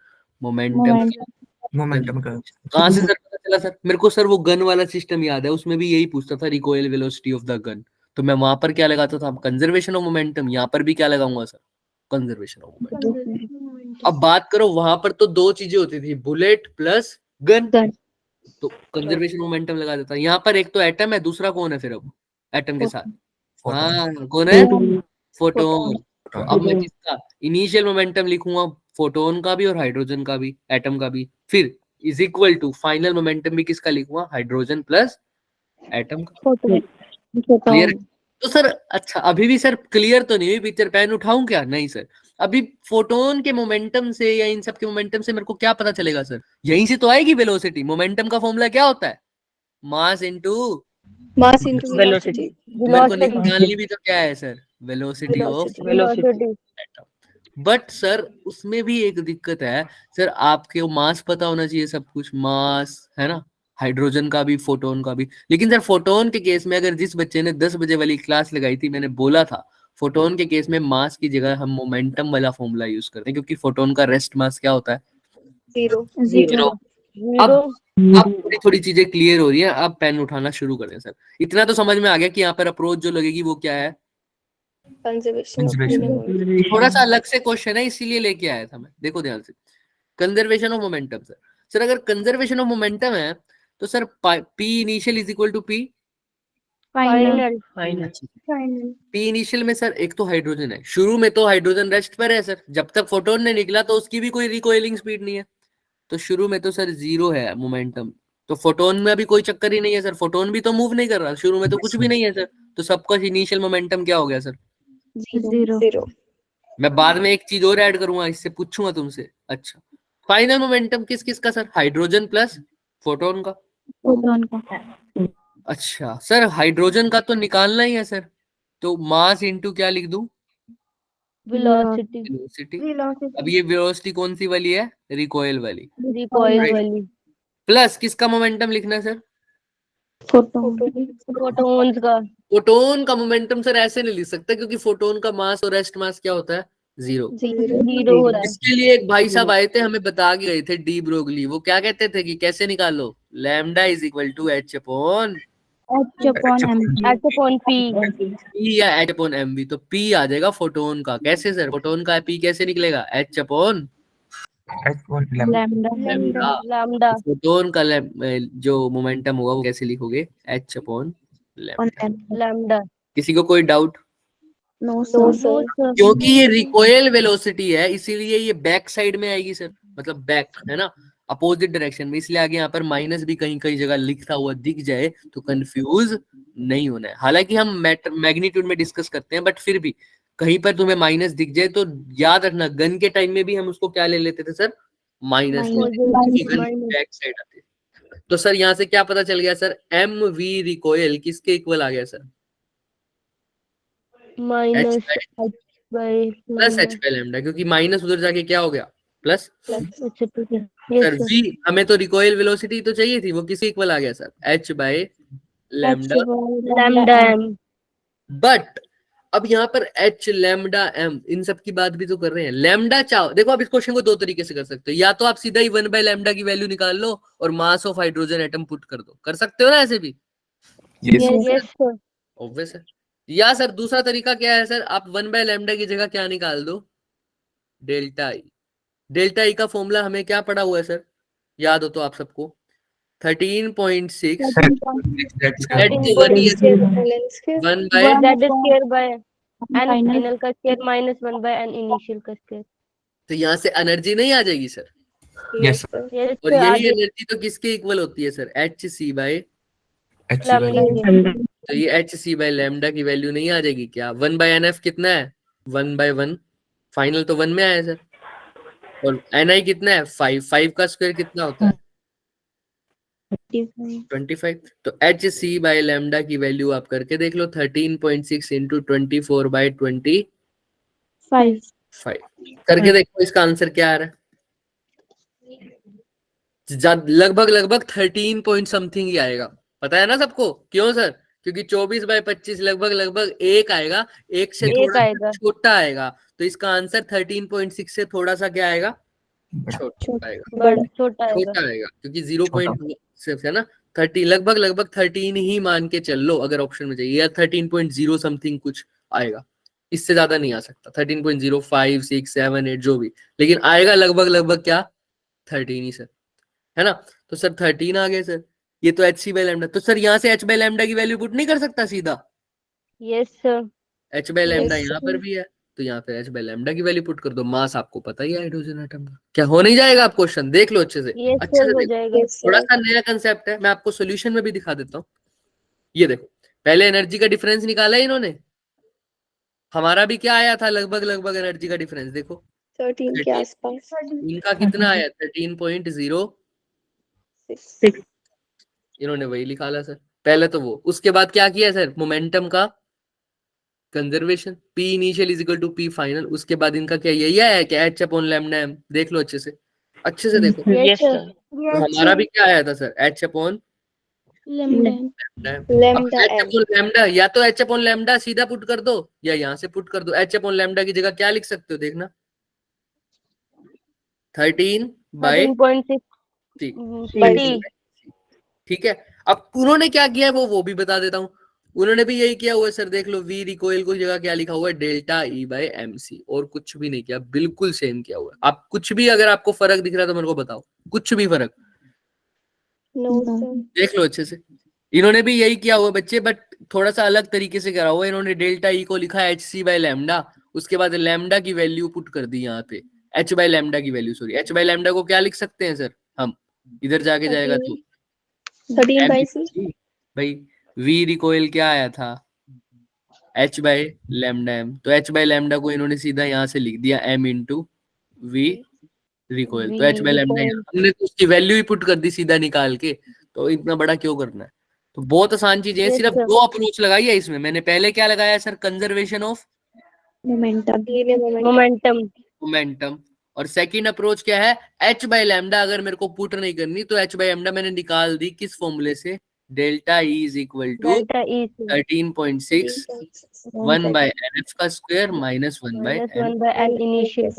मोमेंटम। मोमेंटम का। कहां से सर पता चला सर? मेरे को सर वो गन वाला सिस्टम याद है, उसमें भी यही पूछता था, रिकोयल वेलोसिटी ऑफ द गन। तो मैं वहां पर क्या लगाता था? Conservation of momentum. यहाँ पर भी क्या लगाऊंगा सर? Conservation of momentum. अब बात करो, वहां पर तो दो चीजें होती थी, बुलेट प्लस गन, गन। तो कंजर्वेशन मोमेंटम लगा देता। यहाँ पर एक तो एटम है, दूसरा कौन है फिर? अब एटम के साथ, हाँ कौन है? फोटोन। तो अब मैं किसका इनिशियल मोमेंटम लिखूंगा? फोटोन का भी और हाइड्रोजन का भी, एटम का भी। फिर is equal to final momentum भी किसका लिखूंगा? हाइड्रोजन प्लस एटम का। क्लियर? तो सर अच्छा, अभी भी सर क्लियर तो नहीं हुई पिक्चर? पेन उठाऊं क्या? नहीं सर, अभी फोटोन के मोमेंटम से या इन सब के मोमेंटम से मेरे को क्या पता चलेगा सर? यहीं से तो आएगी वेलोसिटी। मोमेंटम का फॉर्मूला क्या होता है? Mass into mass into velocity. मेरे को निकालनी भी तो क्या है sir? Velocity of velocity. But sir उसमें भी एक दिक्कत है सर, आपके मास पता होना चाहिए सब कुछ, मास है ना, हाइड्रोजन का भी फोटोन का भी। लेकिन सर फोटोन के केस में, अगर जिस बच्चे ने 10 बजे वाली क्लास लगाई थी, मैंने बोला था फोटोन के केस में मास की जगह हम मोमेंटम वाला फॉर्मूला यूज करते हैं, क्योंकि फोटोन का रेस्ट मास क्या होता है? जीरो। अब थोड़ी थोड़ी चीजें क्लियर हो रही है। अब पेन उठाना शुरू कर दें सर। इतना तो समझ में आ गया कि यहाँ पर अप्रोच जो लगेगी वो क्या है? कंजर्वेशन। थोड़ा सा अलग से क्वेश्चन है, इसीलिए लेके आया था मैं। देखो ध्यान से, conservation of momentum sir. Sir अगर कंजर्वेशन ऑफ मोमेंटम है तो sir P initial is equal to P final. Final. P initial में सर एक तो हाइड्रोजन है, शुरू में तो हाइड्रोजन रेस्ट पर है सर, जब तक फोटोन ने निकला तो उसकी भी कोई रिकॉइलिंग स्पीड नहीं है, तो शुरू में तो सर जीरो है मोमेंटम। तो फोटोन में अभी कोई चक्कर ही नहीं है सर, फोटोन भी तो मूव नहीं कर रहा, शुरू में तो कुछ भी नहीं है सर, तो सबका इनिशियल मोमेंटम क्या हो गया सर? जीरो। मैं बाद में एक चीज और ऐड करूंगा, इससे पूछूंगा तुमसे। अच्छा, फाइनल मोमेंटम किस किस का सर? हाइड्रोजन प्लस फोटोन का। फोटोन का। अच्छा सर, हाइड्रोजन का तो निकालना ही है सर, तो मास इनटू क्या लिख दूं? वेलोसिटी। वेलोसिटी। अब ये वेलोसिटी कौन सी वाली है? रिकॉइल वाली। रिकॉइल वाली। प्लस किसका मोमेंटम लिखना है सर? फोटोन्स का। फोटोन का मोमेंटम सर ऐसे नहीं लिख सकते, क्योंकि फोटोन का मास और रेस्ट मास क्या होता है? जीरो। जीरो हो रहा है। इसके लिए एक भाई साहब आए थे, हमें बता के गए थे, डी ब्रोगली। वो क्या कहते थे कि कैसे निकालो? Lambda is equal to H upon H upon P. P या एच अपॉन एम वी। तो पी आ जाएगा फोटोन का। कैसे सर? फोटोन का पी कैसे निकलेगा? H upon lambda. फोटोन का जो मोमेंटम होगा वो कैसे लिखोगे? H upon lambda. किसी को कोई डाउट? No sir. क्योंकि ये रिकॉइल वेलोसिटी है, इसीलिए ये बैक साइड में आएगी सर, मतलब बैक है ना, अपोजिट डायरेक्शन में, इसलिए आगे यहाँ पर माइनस भी कहीं कहीं जगह लिखा हुआ दिख जाए तो कंफ्यूज नहीं होना है। हालांकि हम मैग्नीट्यूड में डिस्कस करते हैं, बट फिर भी कहीं पर तुम्हें माइनस दिख जाए तो याद रखना, गन के टाइम में भी हम उसको क्या ले लेते थे सर? माइनस। बैक साइड आते। तो सर यहाँ से क्या पता चल गया सर? एम वी रिकॉइल किसके इक्वल आ गया sir? Minus plus H by lambda, क्योंकि माइनस उधर जाके क्या हो गया? प्लस। अच्छा ठीक है। सर वी, हमें तो रिकॉइल वेलोसिटी तो चाहिए थी, वो किसी इक्वल आ गया sir? H by lambda. Lambda M. But अब यहाँ पर एच लैम्डा एम, इन सब की बात भी तो कर रहे हैं। लैम्डा चाहो, देखो आप इस क्वेश्चन को दो तरीके से कर सकते हो, या तो आप सीधा ही 1 बाय लैम्डा की वैल्यू निकाल लो और mass of hydrogen atom put कर दो, कर सकते हो ना ऐसे भी? Yes sir. ऑब्वियस है। या सर दूसरा तरीका क्या है सर? आप 1 बाय लैम्डा की जगह क्या निकाल दो? Delta E. डेल्टा ई का फॉर्मूला हमें क्या पड़ा हुआ है सर? याद हो तो आप सबको 13.6 That's वन ही है, 1 by Z square by n Final. final का square minus 1 by n initial का square. तो यहाँ से एनर्जी नहीं आ जाएगी सर, yes sir. Yes और sir, यही आगे एनर्जी तो किसके इक्वल होती है sir, H C by, lambda के. तो ये एच सी बाय लैम्डा की वैल्यू नहीं आ जाएगी क्या, 1 बाय एन एफ कितना है 1 बाय 1, फाइनल तो 1 में आया सर, और एन आई कितना है 5, 5 का स्क्वायर कितना होता है 25, तो एच सी बाय लैम्डा की वैल्यू आप करके देख लो 13.6 इंटू 24 बाय 25 करके देखो इसका आंसर क्या आ रहा है, लगभग लगभग 13 पॉइंट समथिंग ही आएगा, पता है ना सबको, क्यों सर, क्योंकि 24 बाय 25 लगभग लगभग एक आएगा, एक से एक थोड़ा आएगा. छोटा आएगा, तो इसका आंसर 13.6 से थोड़ा सा क्या आएगा, छोटा आएगा, बड़ा छोटा आएगा. छोटा आएगा, क्योंकि 0.6 है ना, 30 लगभग लगभग 13 ही मान के चल लो अगर ऑप्शन में चाहिए, या 13.0 समथिंग कुछ आएगा, इससे ज्यादा नहीं आ सकता, 13.05 6 7 8 जो भी, लेकिन आएगा लगभग लगभग क्या 13 ही सर, है ना, तो सर 13 आ गए सर, ये तो एच सी बाय लैम्डा, तो सर यहाँ से एच बाय लैम्डा की वैल्यू पुट नहीं कर सकता सीधा, Yes sir. H by lambda यहाँ पर भी है, तो यहाँ पे एच बाय लैम्डा की वैल्यू पुट कर दो, मास आपको पता ही है हाइड्रोजन एटम का, क्या हो नहीं जाएगा आप क्वेश्चन देख लो अच्छे से, Yes अच्छे sir से हो देखो, जाएगा. थोड़ा सा नया कंसेप्ट है, मैं आपको सोल्यूशन में भी दिखा देता हूँ, ये देखो पहले एनर्जी का डिफरेंस निकाला है इन्होंने, हमारा भी क्या आया था लगभग लगभग एनर्जी का डिफरेंस देखो 13 के आसपास. इनका कितना आया 13.06, इन्होंने वही निकाला सर, पहले तो वो, उसके बाद क्या किया सर, मोमेंटम का conservation, P initial is equal to P final, उसके बाद इनका क्या यही है कि H अपॉन लैम्डा m, देख लो अच्छे से देखो, Yes Yes sir. sir. तो हमारा भी क्या आया था sir H upon Lambda. Lambda, H upon lambda, या तो H अपॉन लैम्डा सीधा पुट कर दो या यहाँ से पुट कर दो, H अपॉन लैम्डा की जगह क्या लिख सकते हो देखना 13 बाय 13.6 30. ठीक है, अब उन्होंने क्या किया है वो भी बता देता हूँ, उन्होंने भी यही किया हुआ है सर, देख लो वी रिकॉइल को जगह क्या लिखा हुआ है delta E by M C, और कुछ भी नहीं किया, बिल्कुल सेम किया हुआ है, आप कुछ भी अगर आपको फर्क दिख रहा है तो मेरे को बताओ, कुछ भी फर्क देख लो अच्छे से, इन्होंने भी यही किया हुआ बच्चे, बट थोड़ा सा अलग तरीके से करा हुआ है, इन्होंने डेल्टा ई को लिखा है एच सी बाय लैम्डा, उसके बाद लैम्डा की वैल्यू पुट कर दी यहाँ पे, एच बाय लैम्डा की value, sorry H by lambda को क्या लिख सकते हैं सर हम, इधर जाके जाएगा तो 13 by C. भाई वी रिकॉइल क्या आया था h बाय लैम्डा m, तो h बाय लैम्डा को इन्होंने सीधा यहाँ से लिख दिया m इंटू वी रिकॉइल, तो h बाय लैम्डा हमने तो उसकी वैल्यू ही पुट कर दी सीधा निकाल के, तो इतना बड़ा क्यों करना है, तो बहुत आसान चीज है, सिर्फ दो अप्रोच लगाई है इसमें, मैंने पहले क्या लगाया सर कंजर्वेशन ऑफ मोमेंटम, और सेकंड अप्रोच क्या है h बाय लैम्डा, अगर मेरे को पुट नहीं करनी तो h बाय लैम्डा मैंने निकाल दी किस फॉर्मूले से, delta E is equal to 13.6 1 by NF का square minus 1 by n initial.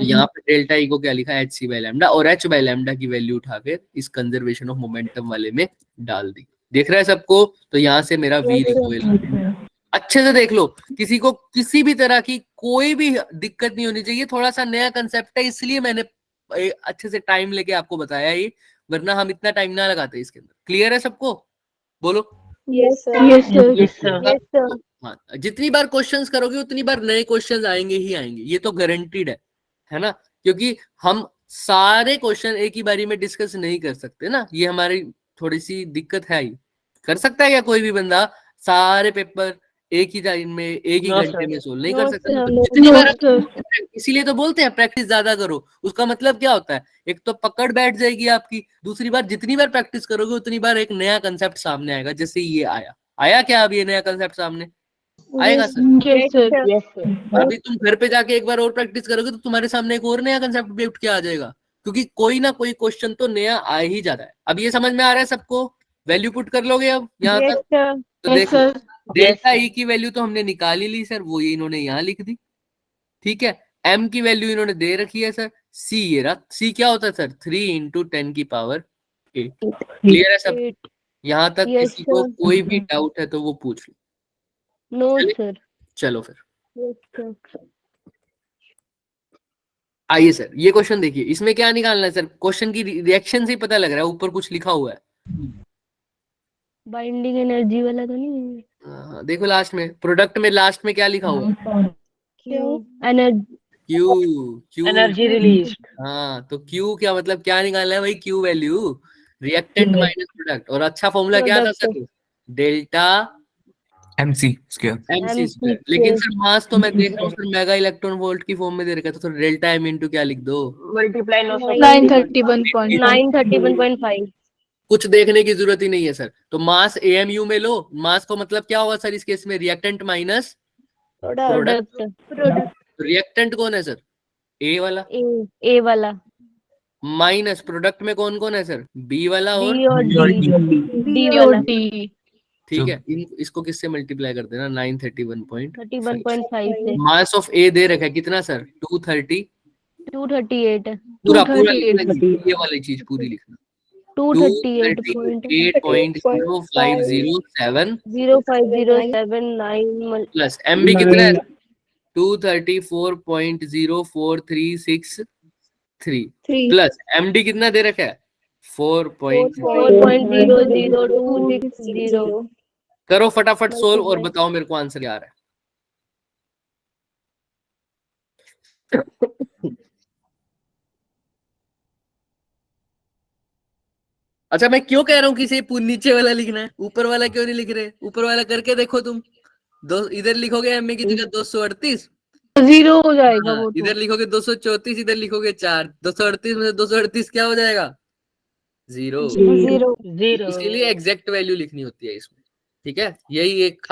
यहाँ पे डेल्टा ई को क्या लिखा है एच सी बाय लैम्डा, और एच बाय लैम्डा की वैल्यू उठा के इस कंजर्वेशन ऑफ मोमेंटम वाले में डाल दी, देख रहा है सबको, तो यहाँ से मेरा वी रिकॉइल, अच्छे से देख लो, किसी को किसी भी तरह की कोई भी दिक्कत नहीं होनी चाहिए, थोड़ा सा नया कंसेप्ट है इसलिए मैंने अच्छे से टाइम लेके आपको बताया ये, वरना हम इतना टाइम ना लगाते इसके अंदर, क्लियर है सबको, बोलो Yes sir. Yes sir. हाँ, जितनी बार क्वेश्चंस करोगे उतनी बार नए क्वेश्चंस आएंगे ही आएंगे, ये तो गारंटीड है ना, क्योंकि हम सारे क्वेश्चन एक ही बारी में डिस्कस नहीं कर सकते ना, ये हमारी थोड़ी सी दिक्कत है, ही कर सकता है क्या कोई भी बंदा सारे पेपर एक ही टाइम में एक ही घंटे में सोल्व नहीं कर सकता, तो जितनी बार, इसीलिए तो बोलते हैं प्रैक्टिस ज्यादा करो, उसका मतलब क्या होता है, एक तो पकड़ बैठ जाएगी आपकी, दूसरी बार जितनी बार प्रैक्टिस करोगे उतनी बार एक नया कंसेप्ट सामने आएगा, जैसे ये आया क्या अब ये नया कंसेप्ट सामने आएगा सर, Yes sir. अभी तुम घर पे जाके एक बार और प्रैक्टिस करोगे तो तुम्हारे सामने एक और नया कंसेप्ट भी उठ के आ जाएगा, क्योंकि कोई ना कोई क्वेश्चन तो नया आ ही जाता है, अब ये समझ में आ रहा है सबको, वैल्यू पुट कर लोगे अब यहाँ तक, तो देखो डेल्टा ई की वैल्यू तो हमने निकाल ही ली सर, वो ये इन्होंने यहाँ लिख दी, ठीक है, m की वैल्यू इन्होंने दे रखी है सर, c ये रहा, c क्या होता है सर 3 इंटू 10 की पावर 8, क्लियर है सब, यहाँ तक किसी को कोई भी डाउट है तो वो पूछ लो, नो सर, चलो फिर yes sir. आइए सर, ये क्वेश्चन देखिए, इसमें क्या निकालना है सर? क्वेश्चन की रिएक्शन से ही पता लग रहा है, ऊपर कुछ लिखा हुआ है। बाइंडिंग एनर्जी वाला तो नहीं है? देखो लास्ट में, प्रोडक्ट में लास्ट में क्या लिखा हुआ है? Q energy Q. Q energy release. हाँ, तो क्यू क्या मतलब, क्या निकालना है भाई? Q value, reactant minus product. और अच्छा फॉर्मूला क्या था sir? Delta MC square. MC square. लेकिन सर मास तो मैं देख रहा हूँ सर मेगा इलेक्ट्रॉन वोल्ट की फॉर्म में दे रखा है, तो डेल्टा M इंटू क्या लिख दो? मल्टीप्लाई 931.5. 931.5। कुछ देखने की जरूरत ही नहीं है सर। तो मास AMU में लो, मास को मतलब क्या होगा सर इस केस में? Reactant minus product. Product reactant कौन है सर? A वाला। ए वाला। माइनस प्रोडक्ट में कौन कौन है सर? B वाला और बी और डी वाला। ठीक है, इसको किससे मल्टीप्लाई कर देना? 931.5। 31.5 से। मास ऑफ A दे रखा है कितना सर? 230। 238 है। पूरा पूरा लिखना, ये वाली चीज पूरी लिखना। 238.0507 0507 प्लस MB कितना है? 234.0436 प्लस MD कितना दे रखा है? 4.0। 4.00260। करो फटाफट सोल्व और बताओ मेरे को आंसर क्या आ रहा है। अच्छा, मैं क्यों कह रहा हूँ कि इसे नीचे वाला लिखना है, ऊपर वाला क्यों नहीं लिख रहे? ऊपर वाला करके देखो तुम। दो इधर लिखोगे MA की जगह 238, 0 हो जाएगा वो तो। इधर लिखोगे 234, इधर लिखोगे 4। 238 में से 238 क्या हो जाएगा? 0। इसीलिए एग्जैक्ट वैल्यू लिखनी होती है इसमें, ठीक है? यही एक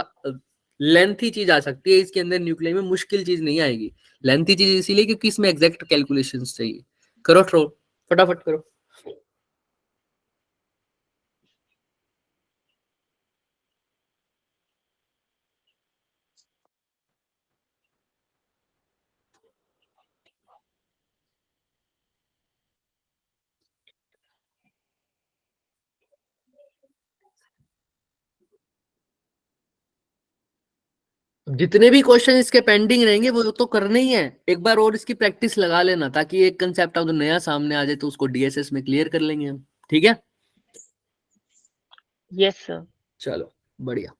लेंथी चीज आ सकती है इसके अंदर, न्यूक्लियस में मुश्किल चीज नहीं आएगी। लेंथी चीज इसीलिए क्योंकि इसमें एग्जैक्ट कैलकुलेशंस चाहिए। करो थ्रो, फटाफट करो। जितने भी क्वेश्चन इसके पेंडिंग रहेंगे वो तो करने ही है। एक बार और इसकी प्रैक्टिस लगा लेना, ताकि एक कंसेप्ट अगर नया सामने आ जाए तो उसको DSS में क्लियर कर लेंगे हम, ठीक है? Yes sir. चलो बढ़िया।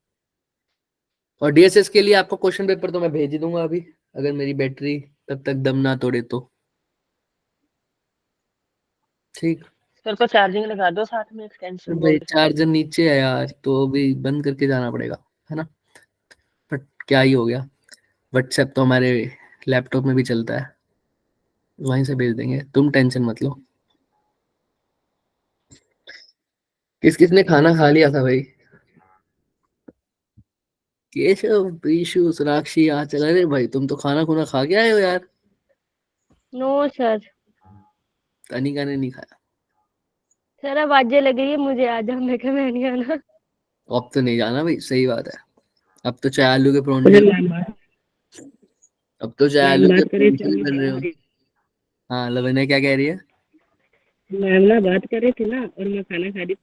और DSS के लिए आपको क्वेश्चन पेपर तो मैं भेज ही दूंगा अभी, अगर मेरी बैटरी तब तक दम ना तोड़े तो। ठीक सर को चार्जिंग लगा दो साथ में एक्सटेंशन भाई, बोर्ड। चार्जर नीचे है यार, तो अभी बंद करके जाना पड़ेगा, है ना? बट क्या ही हो गया, व्हाट्सएप तो हमारे लैपटॉप में भी चलता है, वहीं से भेज देंगे, तुम टेंशन मत लो। किस किसने खाना खा लिया था भाई? केशव, प्रीशु, सोनाक्षी, आंचल, अरे भाई तुम तो खाना खुना खा के आए हो यार। No sir. तनिका ने नहीं खाया। सर आवाजें लग रही है मुझे, आज मैं कहा मैं नहीं आना। अब तो नहीं जाना भाई, सही बात है। अब तो चाय आलू के परोंठे, अब तो चाय आलू के परोंठे ही बन रहे हो। हाँ, लवन्या क्या कह रही है? मैम ना बात कर रही थी ना, और मैं खाना खा रही।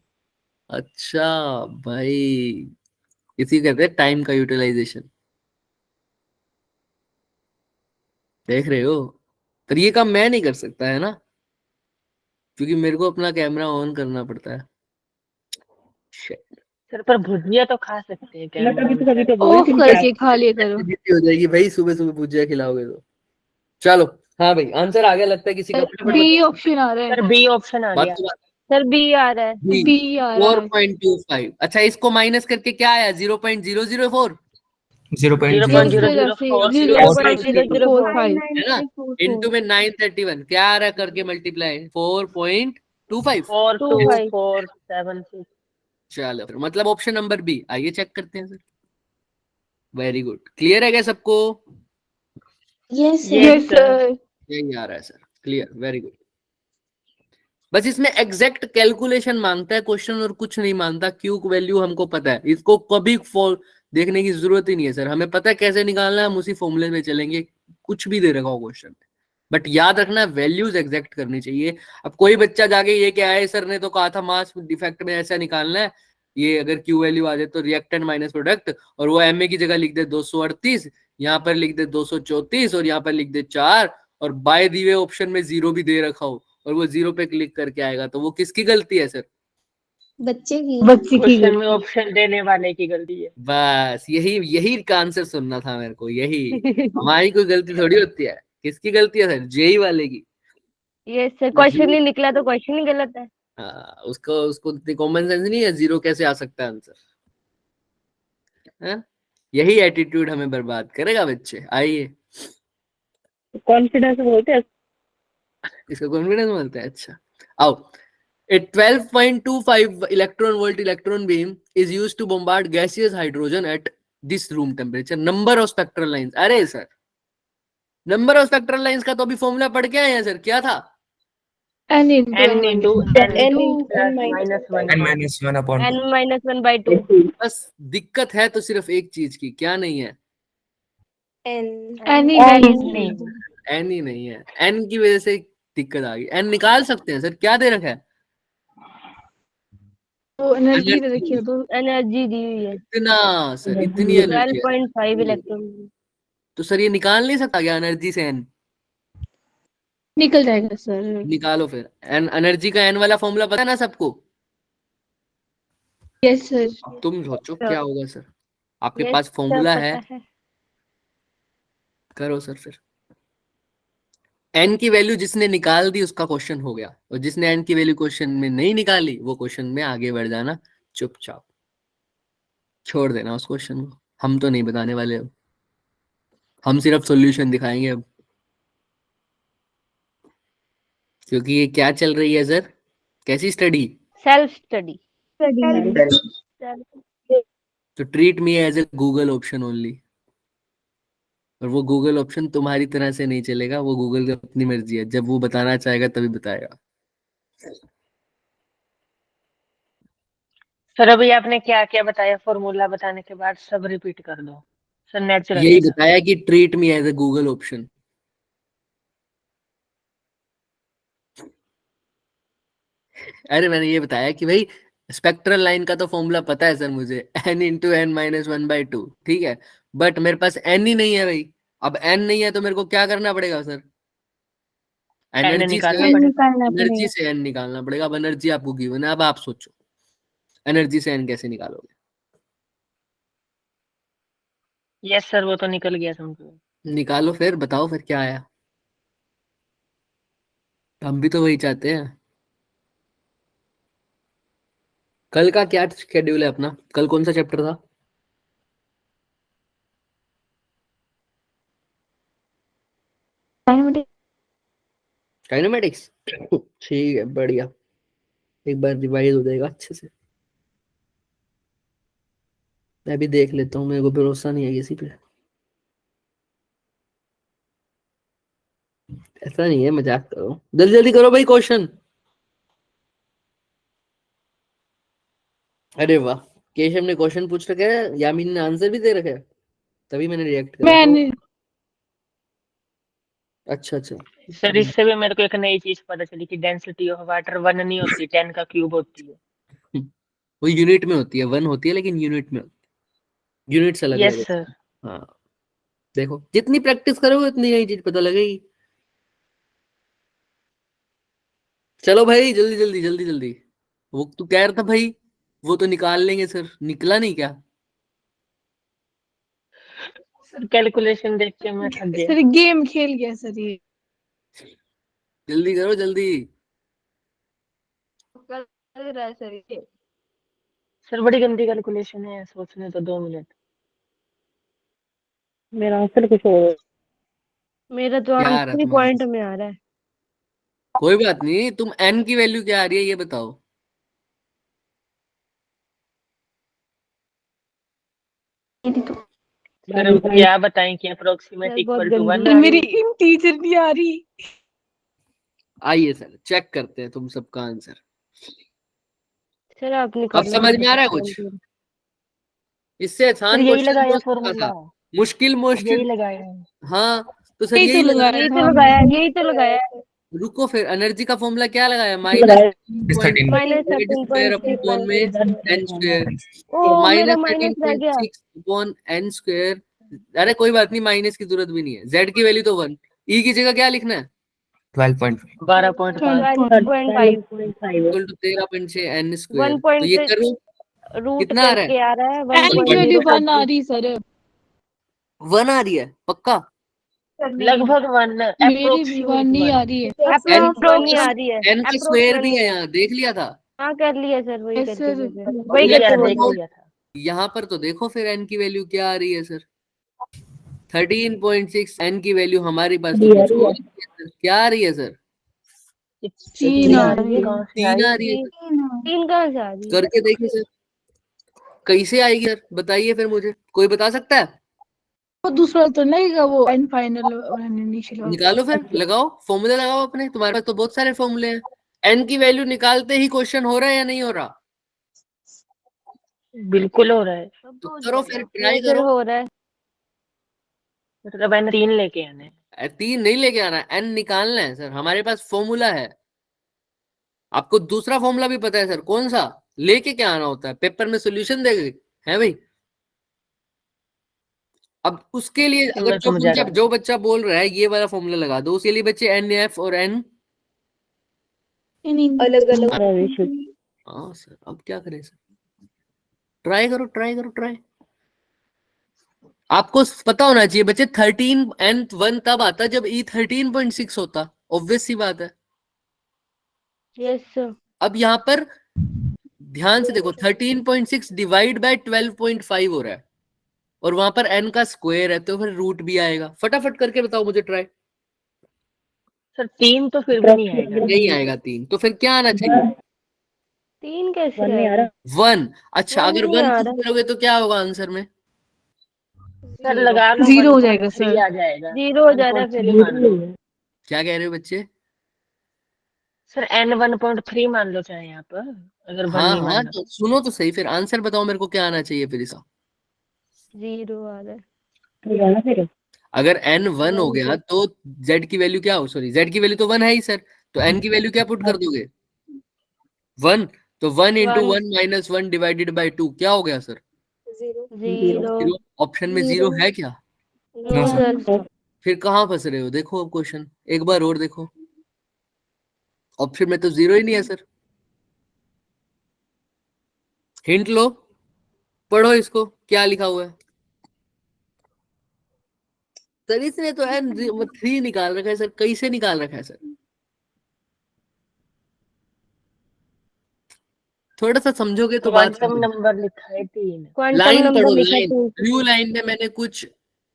अच्छा भाई, इसी कहते हैं टाइम का यूटिलाइजेशन, देख रहे हो? पर ये काम मैं नहीं कर सकता है ना, क्योंकि मेरे को अपना कैमरा ऑन करना पड़ता है। Shit. सर पर भुजिया तो खा सकते हैं क्या? कभी तो ऑफ करके खा लिया करो। हो जाएगी भाई, सुबह सुबह भुजिया खिलाओगे तो। चलो, हाँ भाई, आंसर आ गया लगता है किसी का। बी ऑप्शन आ रहा है। सर बी ऑप्शन आ गया। सर बी आ रहा है। बी आ रहा है। 4.25। अच्छा, इसको माइनस करके क्या आया? 0.004 0.004 है ना? इनटू में 931 क्या आ रहा है करके मल्टीप्लाई? 4.25। 42476। चलो फिर मतलब ऑप्शन नंबर बी। आइए चेक करते हैं सर। वेरी गुड, क्लियर है क्या सबको? Yes, yes sir. सर। यही आ रहा है सर, क्लियर, वेरी गुड। बस इसमें एग्जैक्ट कैलकुलेशन मांगता है क्वेश्चन, और कुछ नहीं मांगता। क्यू वैल्यू हमको पता है, इसको कभी देखने की जरूरत ही नहीं है सर। हमें पता है कैसे निकालना है, हम उसी फॉर्मूले में चलेंगे, कुछ भी दे रखा हो क्वेश्चन। बट याद रखना, वैल्यूज एग्जैक्ट करनी चाहिए। अब कोई बच्चा जाके ये क्या है, सर ने तो कहा था मास डिफेक्ट में ऐसा निकालना है, ये अगर क्यू वैल्यू आ जाए तो रिएक्टेंट माइनस प्रोडक्ट, और वो MA की जगह लिख दे 238, यहाँ पर लिख दे 234 और यहाँ पर लिख दे 4, और बाय दिए हुए ऑप्शन में 0 भी दे रखा हो और वो 0 पे क्लिक करके आएगा, तो वो किसकी गलती है सर? बच्चे की। बच्चे की क्वेश्चन में ऑप्शन देने वाले की गलती है। बस यही का आंसर सुनना था मेरे को, यही। हमारी कोई गलती थोड़ी होती है। किसकी गलती है सर? जेई वाले की। ये सर क्वेश्चन नहीं निकला तो क्वेश्चन ही गलत है। उसको इतनी कॉमन सेंस नहीं है, 0 कैसे आ सकता है आंसर? यही एटीट्यूड हमें बर्बाद करेगा बच्चे। आइए, कॉन्फिडेंस बोलते हैं। इसका कॉन्फिडेंस मिलता है। अच्छा, आओ। A 12.25 electron volt electron beam is used to bombard gaseous hydrogen at this room temperature. Number of spectral lines. अरे sir, number of spectral lines का तो अभी फॉर्मूला पढ़ के आए हैं सर। क्या था? n n into into n N plus minus minus 1 n minus 1 upon n 2. minus 1/2। बस दिक्कत है तो सिर्फ एक चीज की, क्या नहीं है? N n ही n नहीं नहीं। एन ही नहीं है। एन की वजह से दिक्कत आ गई। एन निकाल सकते हैं सर, क्या दे रखा है? वो एनर्जी दे रखी है तो एनर्जी दी हुई है इतना सर, इतनी एनर्जी है। 12.5 इलेक्ट्रॉन। तो सर ये निकाल नहीं सकता क्या एनर्जी से एन? निकल जाएगा सर। निकालो फिर। एन एनर्जी का एन वाला फॉर्मूला पता है ना सबको? Yes sir. अब तुम सोचो क्या होगा सर। आपके Yes, पास sir, फॉर्मूला पता है, करो सर फिर। एन की वैल्यू जिसने निकाल दी उसका क्वेश्चन हो गया, और जिसने एन की वैल्यू क्वेश्चन में नहीं निकाली वो क्वेश्चन में आगे बढ़ जाना चुपचाप, छोड़ देना उस क्वेश्चन को। हम तो नहीं बताने वाले अब, हम सिर्फ सॉल्यूशन दिखाएंगे अब। क्योंकि ये क्या चल रही है सर? कैसी स्टडी? Self study. तो treat me as a Google option only. और वो गूगल ऑप्शन तुम्हारी तरह से नहीं चलेगा, वो गूगल की अपनी मर्जी है, जब वो बताना चाहेगा तभी बताएगा। सर अभी आपने क्या क्या बताया? फॉर्मूला बताने के बाद सब रिपीट कर दो सर, नेचुरल यही है सब। बताया कि treat me as a Google option. अरे मैंने ये बताया कि भाई स्पेक्ट्रल लाइन का तो फॉर्मूला पता है सर मुझे, n इंटू एन माइनस 1/2, ठीक है। बट मेरे पास n ही नहीं है भाई। अब n नहीं है तो मेरे को क्या करना पड़ेगा सर? एनर्जी से निकालना पड़ेगा। एनर्जी से n निकालना पड़ेगा। अब एनर्जी आपको गिवन है, अब आप सोचो एनर्जी से n कैसे निकालोगे? यस सर, वो तो निकल गया समझो। निकालो फिर, बताओ फिर क्या आया। हम भी तो वही चाहते हैं। कल का क्या शेड्यूल है अपना? कल कौन सा चैप्टर था? काइनेमेटिक्स। ठीक है, बढ़िया। एक बार रिवाइज हो जाएगा अच्छे से। मैं भी देख लेता हूँ, मेरे को भरोसा नहीं है किसी पे। ऐसा नहीं है, मजाक करो। जल्दी जल्दी करो भाई क्वेश्चन। अरे वाह, केशव ने क्वेश्चन पूछ रखे है, यामीन ने आंसर भी दे रखे है, तभी मैंने रिएक्ट करा। मैंने अच्छा अच्छा। सर इससे भी मेरे को एक नई चीज पता चली कि डेंसिटी ऑफ वाटर 1 नहीं होती, 10 का क्यूब होती है। वो यूनिट में होती है, 1 होती है लेकिन यूनिट में, यूनिट्स अलग अलग यस होती है। सर। हाँ, देखो जितनी प्रैक्टिस करोगे उतनी नई चीज पता लगेगी। चलो भाई, जल्दी जल्दी जल्दी जल्दी। वो तू कह रहा था भाई वो तो निकाल लेंगे सर, निकला नहीं क्या? सर कैलकुलेशन देख के मैं थक गया। सर गेम खेल गया सर ये। जल्दी करो जल्दी। कर रहा है सर ये। सर बड़ी गंदी कैलकुलेशन है, सोचने तो 2 मिनट। मेरा आंसर कुछ और। मेरा तो क्या आ रहा आंसर है ही तुम्हारा? पॉइंट में आ रहा है। कोई बात नहीं, तुम n की वैल्यू क्या आ रही है ये बताओ। सर अब क्या बताएं कि अप्रोक्सीमेट सर बहुत इक्वल टू 1 गंदी सर आ मेरी रही है। इन टीचर नहीं आ रही। आइए सर चेक करते हैं तुम सबका आंसर। सर आप अब निकालो। समझ में आ रहा है कुछ? इससे सर आसान यही क्वेश्चन लगाया हो सकता फॉर्मूला, था। मुश्किल यही मुश्किल। लगाया है। हाँ तो सर यही तो यही लगाया लगाया। यही तो था लगाया, यही तो लगाया है। रुको फिर, एनर्जी का फॉर्मूला क्या लगाया? Minus Is 13. Minus square 13.6 upon में एन स्क्वायर। ओ मेरा माइनस माइनस रह गया। 13.6 अपॉन एन स्क्वायर। अरे कोई बात नहीं, माइनस की जरूरत भी नहीं है, जेड की वैल्यू तो 1, ई की जगह क्या लिखना है? 12.5 12.5 12.5 इक्वल टू 13.6 n स्क्वायर। 1 तो ये करो, रूट कितना आ रहा है? करके आ रहा है एन की वैल्यू 1 आ 1.0 रही सर। 1 आ रही है पक्का? लगभग 1 मेरी भी 1 नहीं आ रही है। अप्रोक्स नहीं आ रही है। n का स्क्वायर भी है यहाँ, देख लिया था। हाँ कर लिया सर, वही Yes, करके sir. भेजा। वही लिया करके देख बोलो। लिया था। यहाँ पर तो देखो फिर n की वैल्यू क्या आ रही है सर? 13.6 n की वैल्यू हमारे पास तो कुछ और ही है सर। क्या आ रही है सर? 3 आ रही है। कहाँ से 3 आई? आ रही है सर। 3 कहाँ से आ रही है? करके देखिए सर, कैसे आएगी सर? बताइए फिर, मुझे कोई बता सकता है? वो दूसरा तो लगेगा, वो एन फाइनल और एन इनिशियल। निकालो फिर, लगाओ फॉर्मूला लगाओ अपने, तुम्हारे पास तो बहुत सारे फॉर्मूले हैं। n की वैल्यू निकालते ही क्वेश्चन हो रहा है या नहीं हो रहा? बिल्कुल हो रहा है। तो करो फिर, ये ट्राई फिर करो। हो रहा है। मतलब मैंने 3 लेके आने हैं। 3 नहीं लेके आना, n निकालना है सर, हमारे पास फॉर्मूला है। आपको दूसरा फॉर्मूला भी पता है सर, कौन सा? लेके क्या आना होता है, पेपर में सोल्यूशन देंगे है भाई। अब उसके लिए अगर मैं समझ आ रहा हूँ। जो बच्चा बोल रहा है ये वाला फॉर्मूला लगा दो, उसके लिए बच्चे एन एफ और एन अलग अलग। हाँ सर, अब क्या करें सर? ट्राई करो, ट्राई करो, ट्राई। आपको पता होना चाहिए बच्चे, 13n1 तब आता जब e 13.6 होता, ऑब्वियस सी बात है। Yes sir. अब यहाँ पर ध्यान से देखो, 13.6 डिवाइड बाय 12.5 हो रहा है, और वहां पर n का स्क्वायर है, तो फिर रूट भी आएगा। फटाफट करके बताओ मुझे, ट्राई। सर 3 तो फिर भी नहीं आएगा। नहीं आएगा 3, तो फिर क्या आना चाहिए? 3 कैसे आएगा? 1। अच्छा, 1 अगर नहीं 1 आ पुट रहा। करोगे तो क्या होगा आंसर में? सर लगा लो 0 हो जाएगा 1.3 सर। आ जाएगा। 0 हो जा रहा है 1.3 फिर। मान लो। क्या कह रहे हो बच्चे? सर n 1.3 मान लो चाहे आप, अगर 1 हाँ नहीं हाँ, मानना। तो सुनो तो सही, फिर आंसर बताओ मेरे को, क्या आना चाहिए फिर इसका? 0 आ रहा है। अगर n 1 हो गया तो z की वैल्यू क्या हो, सॉरी z की वैल्यू तो 1 है ही सर, तो n की वैल्यू क्या पुट कर दोगे? 1। तो 1 इंटू 1 माइनस 1 डिवाइडेड बाई 2 क्या हो गया सर? 0। ऑप्शन में 0 है क्या? No sir. सर। फिर कहाँ फंस रहे हो? देखो अब क्वेश्चन एक बार और देखो, ऑप्शन में तो 0 ही नहीं है सर। हिंट लो, पढ़ो इसको क्या लिखा हुआ है। सर इसने तो n 3 निकाल रखा है सर, कैसे निकाल रखा है सर? थोड़ा सा समझोगे तो बात क्वांटम नंबर लिखा है 3। क्वांटम लाइन नंबर पढ़ो, लिखा लाइन, 2। ब्लू लाइन में मैंने कुछ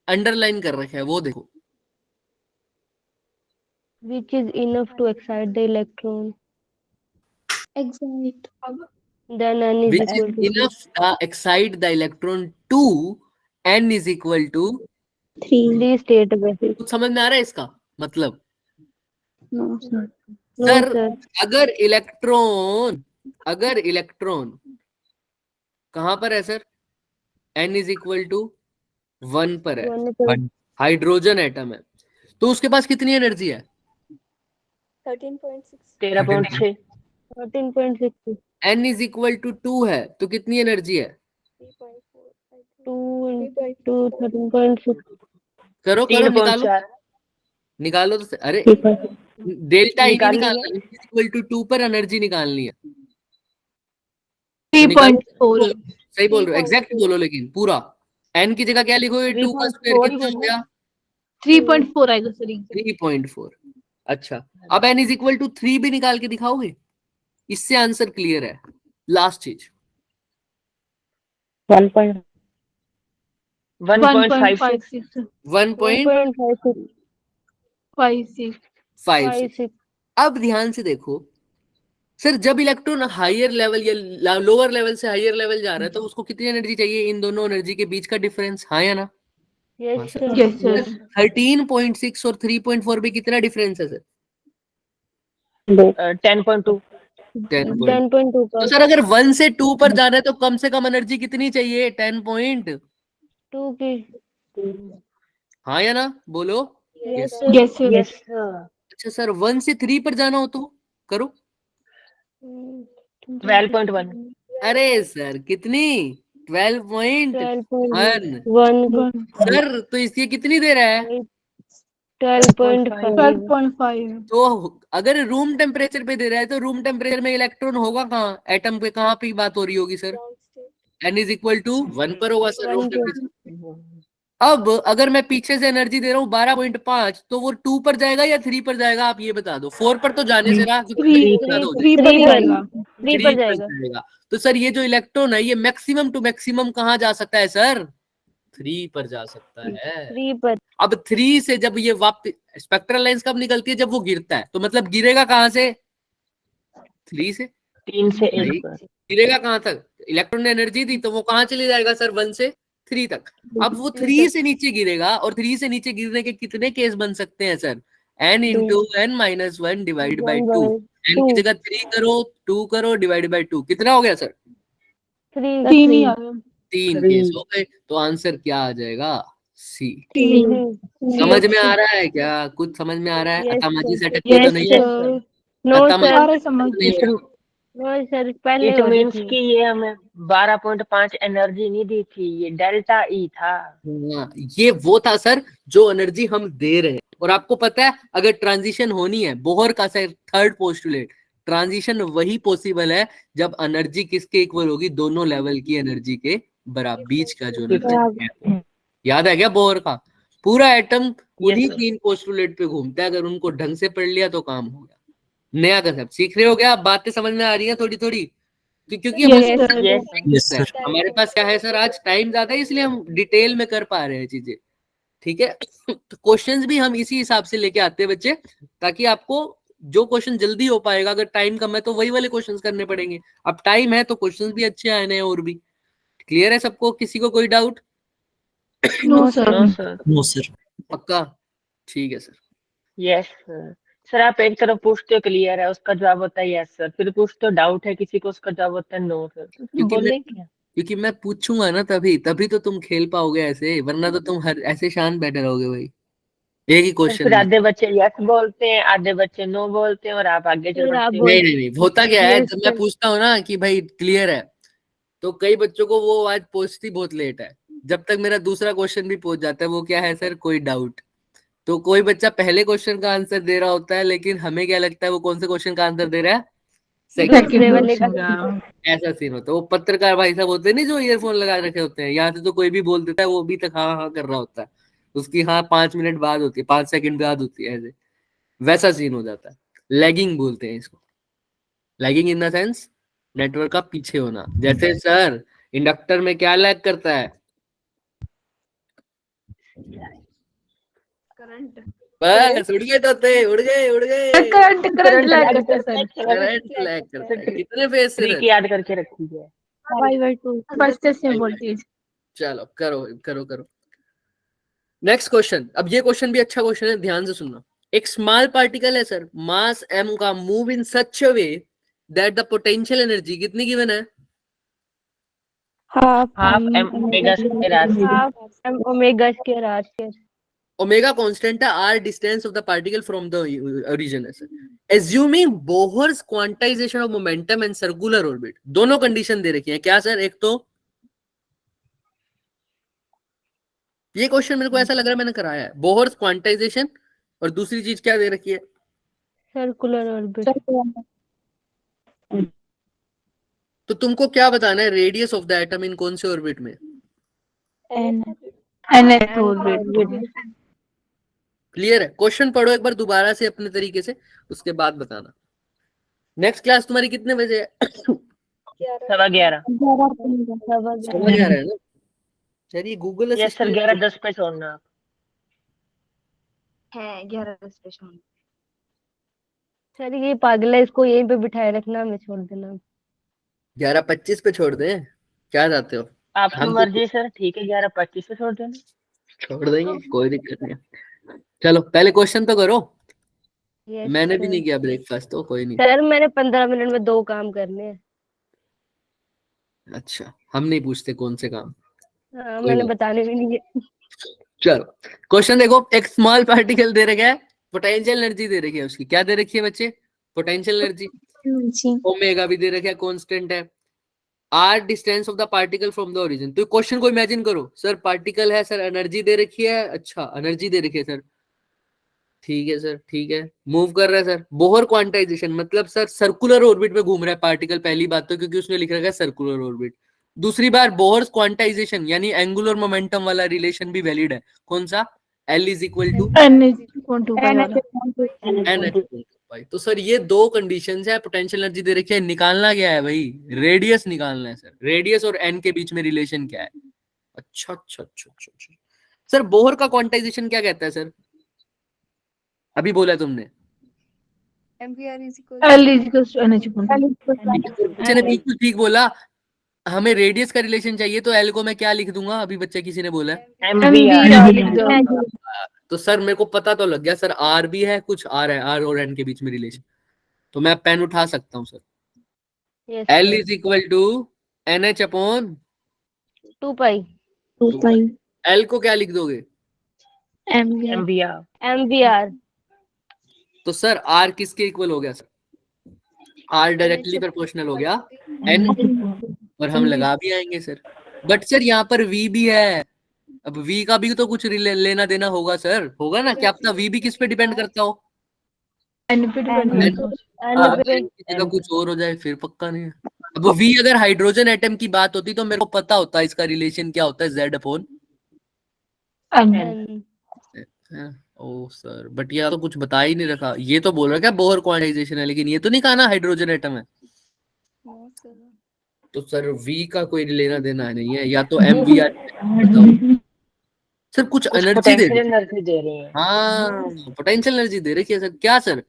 अंडरलाइन कर रखा है, वो देखो। Which is enough to excite the electron. Exact. Then n is Which is equal to 3. enough excite the electron to n is equal to। 3। 3 state में। कुछ समझ में आ रहा है इसका मतलब? No sir. No sir sir. अगर इलेक्ट्रॉन कहां पर है sir? n is equal to 1 पर है, 1 पर 1 हाइड्रोजन एटम है, तो उसके पास कितनी एनर्जी है? 13.6। 13.6। 13.6 n इज इक्वल टू 2 है, तो कितनी एनर्जी है? 2 into 13.6 करो करो, निकालो 3.4 निकालो तो अरे डेल्टा ही नहीं निकाल निकालना, लिया। n इज इक्वल टू 2 पर एनर्जी निकालनी है, तो निकालो। 3.4। सही बोल रहे हो, एग्जैक्ट बोलो, लेकिन पूरा n की जगह क्या लिखोगे? 2 का स्क्वायर 3.4 ही कितना हो बोलना। गया? 3.4 आएगा सर। 3.4। अच्छा, अब n इज इक्वल टू 3 भी निकाल के दिखाओगे? इससे आंसर क्लियर है। लास्ट चीज 1.56 1.56 1.56। 56। अब ध्यान से देखो सर, जब इलेक्ट्रॉन हायर लेवल या लोअर लेवल से हायर लेवल जा रहा है, तो उसको कितनी एनर्जी चाहिए? इन दोनों एनर्जी के बीच का डिफरेंस, हाँ या ना? Yes sir. Yes sir. 13.6 और 3.4 में कितना डिफरेंस है सर? 10.2 10.2। 10.2 तो का सर अगर 1 से 2 पर जाना है तो कम से कम एनर्जी कितनी चाहिए? 2 की। हाँ या ना? बोलो। Yes yes. Sir. Yes sir. Yes. अच्छा सर, 1 से 3 पर जाना हो तो करो। 12.1 अरे सर कितनी? 12.1। 12.1 सर तो इसकी कितनी दे रहा है? 12.5 12.5 तो अगर रूम टेम्परेचर पे दे रहा है तो रूम टेम्परेचर में इलेक्ट्रॉन होगा कहाँ, एटम पे कहाँ पे बात हो रही होगी sir? n is equal to 1 पर होगा सर रूम 1 टेम्परेचर। अब अगर मैं पीछे से एनर्जी दे रहा हूँ 12.5 तो वो 2 पर जाएगा या 3 पर जाएगा, आप ये बता दो। 4 पर तो जाने से रहा, क्योंकि 3 ज्यादा हो 3 जाएगा। पर जाएगा। 3 पर जाएगा। तो सर ये जो इलेक्ट्रॉन है ये मैक्सिमम टू मैक्सिमम कहाँ जा सकता है सर? 3 पर जा सकता है। 3 पर। अब 3 से जब ये वापस स्पेक्ट्रल लाइंस कब निकलती है? जब वो गिरता है। तो मतलब गिरेगा कहाँ से? 3 से। 3 से 1 नहीं, पर। गिरेगा कहाँ तक? इलेक्ट्रॉन ने एनर्जी दी तो वो कहाँ चले जाएगा सर? 1 से 3 तक। अब वो 3 से नीचे गिरेगा, और 3 से नीचे गिरने के कितने केस बन सकते हैं sir? n into n minus 1 divide by 2। n की जगह 3 करो, 2 करो, डिवाइड बाई 2, कितना हो गया सर? 3 3 ही आ गया। 3 केस हो गए। तो आंसर क्या आ जाएगा? सी। 3 समझ में आ रहा है क्या? कुछ समझ में आ रहा है? Yes, अतामाजी sir. से अटकी तो नहीं है? सर नो अतामाजी सर, सारे समझ नहीं हो रहा? नो सर, पहले इट हो रही मीन्स थी। कि ये हमें 12.5 एनर्जी नहीं दी थी, ये डेल्टा ई था। हाँ, ये वो था सर जो एनर्जी हम दे रहे हैं। और आपको पता है अगर ट्रांजिशन होनी है, बोहर का सर थर्ड पोस्टुलेट, ट्रांजिशन वही पॉसिबल है जब एनर्जी किसके इक्वल होगी? दोनों लेवल की एनर्जी के बराबर, बीच का जो एनर्जी है। याद है क्या बोहर का? पूरा एटम उन्हीं Yes, 3 पोस्टुलेट पे घूमता है। अगर उनको ढंग से पढ़ लिया तो काम हो गया। नया कंसेप्ट सीख रहे हो क्या? बातें समझ में आ रही है थोड़ी थोड़ी? क्योंकि हम Yes, sir. Yes, sir. हमारे पास क्या है सर, आज टाइम ज्यादा है इसलिए हम डिटेल में कर पा रहे हैं चीजें। ठीक है। तो क्वेश्चंस भी हम इसी हिसाब से लेके आते हैं बच्चे, ताकि आपको जो क्वेश्चन जल्दी हो पाएगा। अगर टाइम कम है तो वही वाले क्वेश्चंस करने पड़ेंगे। अब टाइम है तो क्वेश्चंस भी अच्छे आए हैं और भी। क्लियर है सबको? किसी को कोई doubt? No, sir. no sir, No, sir. पक्का? ठीक है सर। yes sir. सर आप एक तरफ पूछते हो क्लियर है, उसका जवाब होता है यस सर, फिर पूछते हो डाउट है किसी को, उसका जवाब होता है नो सर। बोले क्या? क्योंकि मैं पूछूंगा ना, तभी तभी तो तुम खेल पाओगे ऐसे, वरना तो तुम हर ऐसे शांत बैठे रहोगे भाई एक ही सर क्वेश्चन फिर में। आधे बच्चे यस बोलते हैं, आधे बच्चे नो बोलते हैं, और आप आगे चल फिर आप पड़ते हो। नहीं नहीं नहीं, होता क्या है Yes, जब मैं sir. पूछता हूँ ना कि भाई क्लियर है, तो कई बच्चों को वो आज पहुंचती बहुत लेट है। जब तक मेरा दूसरा क्वेश्चन भी पहुंच जाता है, वो क्या है सर? कोई डाउट। तो कोई बच्चा पहले क्वेश्चन का आंसर दे रहा होता है, लेकिन हमें क्या लगता है वो कौन से क्वेश्चन का आंसर दे रहा है? सेकंड। दूसरे वाले का। ऐसा सीन होता है। वो पत्रकार भाई साहब होते हैं नहीं, जो ईयरफोन लगा रखे होते हैं, यहाँ से तो कोई भी बोल देता है, वो अभी तक हाँ हाँ कर रहा होता है। उसकी हाँ 5 मिनट बाद होती है, 5 सेकंड बाद होती है, ऐसे वैसा सीन हो जाता है। लैगिंग बोलते हैं इसको। Lagging in the sense network का पीछे होना। जैसे सर इंडक्टर में क्या लैग करता है? करंट बस उड़ गए तोते, उड़ गए उड़ गए। करंट लैग करता है सर। करंट लैग करता है। कितने फेज से ट्रिक सर? याद करके रखी है। 5/2 बचते से वोल्टेज। चलो करो करो करो। Next question. अब ये क्वेश्चन भी अच्छा क्वेश्चन है, ध्यान से सुनना। एक स्मॉल पार्टिकल है सर, मास m का, move in such a way that the potential energy कितनी गिवन है? Half M omega square R square. Half M omega square R square. Omega constant है, r distance of the particle from the origin है sir. Assuming Bohr's quantization of momentum and circular orbit, दोनों condition दे रखी है क्या sir? एक तो ये क्वेश्चन मेरे को ऐसा लग रहा है मैंने कराया है, बोहर्स क्वांटाइजेशन, और दूसरी चीज क्या दे रखी है? Circular orbit. तो तुमको क्या बताना है? Radius of the atom in कौन से ऑर्बिट में? nth orbit. क्लियर है? क्वेश्चन पढ़ो एक बार दोबारा से अपने तरीके से, उसके बाद बताना। नेक्स्ट क्लास तुम्हारी कितने बजे है? 11:15। 11 है ना? सर ये गूगल यस सर, असिस्टेंट 11:10 पे छोड़ना आप। है 11 पे शाम। सर ये पागल है, इसको यहीं पे बिठाए रखना, हमें छोड़ देना। 11:25 पे छोड़ दें? क्या चाहते हो? आपकी हम तो मर्जी सर, ठीक है 11:25 पे छोड़ देना। छोड़ देंगे, कोई दिक्कत नहीं है। चलो पहले क्वेश्चन तो करो। Yes, मैंने भी sir. नहीं किया ब्रेकफास्ट, तो कोई नहीं। सर मैंने 15 मिनट में 2 काम करने हैं। अच्छा, हम नहीं पूछते कौन से काम। हाँ, कोई मैंने बात। बताने भी नहीं है। चलो क्वेश्चन देखो। एक स्मॉल पार्टिकल दे रखा है, पोटेंशियल एनर्जी दे रखी है उसकी। क्या दे रखी है बच्चे? Potential energy. जी ओमेगा भी दे रखा है, कांस्टेंट है। R distance of the particle from the origin. तो क्वेश्चन को इमेजिन करो, सर पार्टिकल है, सर एनर्जी दे रखी है। अच्छा एनर्जी दे रखी है सर, ठीक है सर, ठीक है, मूव कर रहा है सर। बोहर क्वांटाइजेशन मतलब सर सर्कुलर ऑर्बिट में घूम रहा है पार्टिकल, पहली बात तो क्योंकि उसने लिख रखा है सर्कुलर ऑर्बिट। दूसरी बार बोहर क्वांटाइजेशन यानी एंगुलर मोमेंटम वाला रिलेशन भी वैलिड है। कौन सा? L is equal to NH/2 वाला। भाई। तो सर ये दो कंडीशंस है, पोटेंशियल एनर्जी दे रखी है, निकालना क्या है भाई? रेडियस निकालना है सर। रेडियस और n के बीच में रिलेशन क्या है? अच्छा अच्छा अच्छा अच्छा अच्छा। सर बोहर का क्वांटाइजेशन क्या कहता है सर? अभी बोला तुमने। L=NH/2। बच्चे ने बिल्कुल ठीक बोला। हमें रेडियस का रिलेशन चाहिए तो एल को मैं क्या लिख दूंगा? अभी बच्चे किसी ने बोला है MVR लिख दो। तो सर मेरे को पता तो लग गया सर, आर भी है, कुछ आर है, आर और एन के बीच में रिलेशन। तो मैं पेन उठा सकता हूँ sir. Yes, L sir. Is equal to NH/2 2 pi. L को क्या लिख दोगे? MVR MVR. तो सर आर किसके इक्वल हो गया सर? आर डायरेक्टली प्रोपोर्शनल हो गया एन, और हम लगा भी आएंगे सर। बट सर यहाँ पर वी भी है। अब वी का भी तो कुछ लेना देना होगा सर, होगा ना? क्या पता वी भी किस पे डिपेंड करता हो? N पे डिपेंड करता है। अब N की जगह कुछ और हो जाए फिर पक्का नहीं है। अब वी अगर हाइड्रोजन एटम की बात होती तो मेरे को पता होता इसका रिलेशन क्या होता है, Z/। N। ओ सर, बट यह तो कुछ बता ही नहीं रखा। ये तो बोल रहा क्या बोहर क्वांटाइजेशन है, लेकिन ये तो नहीं कहा ना हाइड्रोजन एटम है। तो सर वी का कोई लेना देना नहीं है, या तो MVR। सर कुछ कुछ एनर्जी दे पोटेंशियल रही है। एनर्जी दे रही है। हाँ पोटेंशियल एनर्जी दे रखी है सर। क्या sir?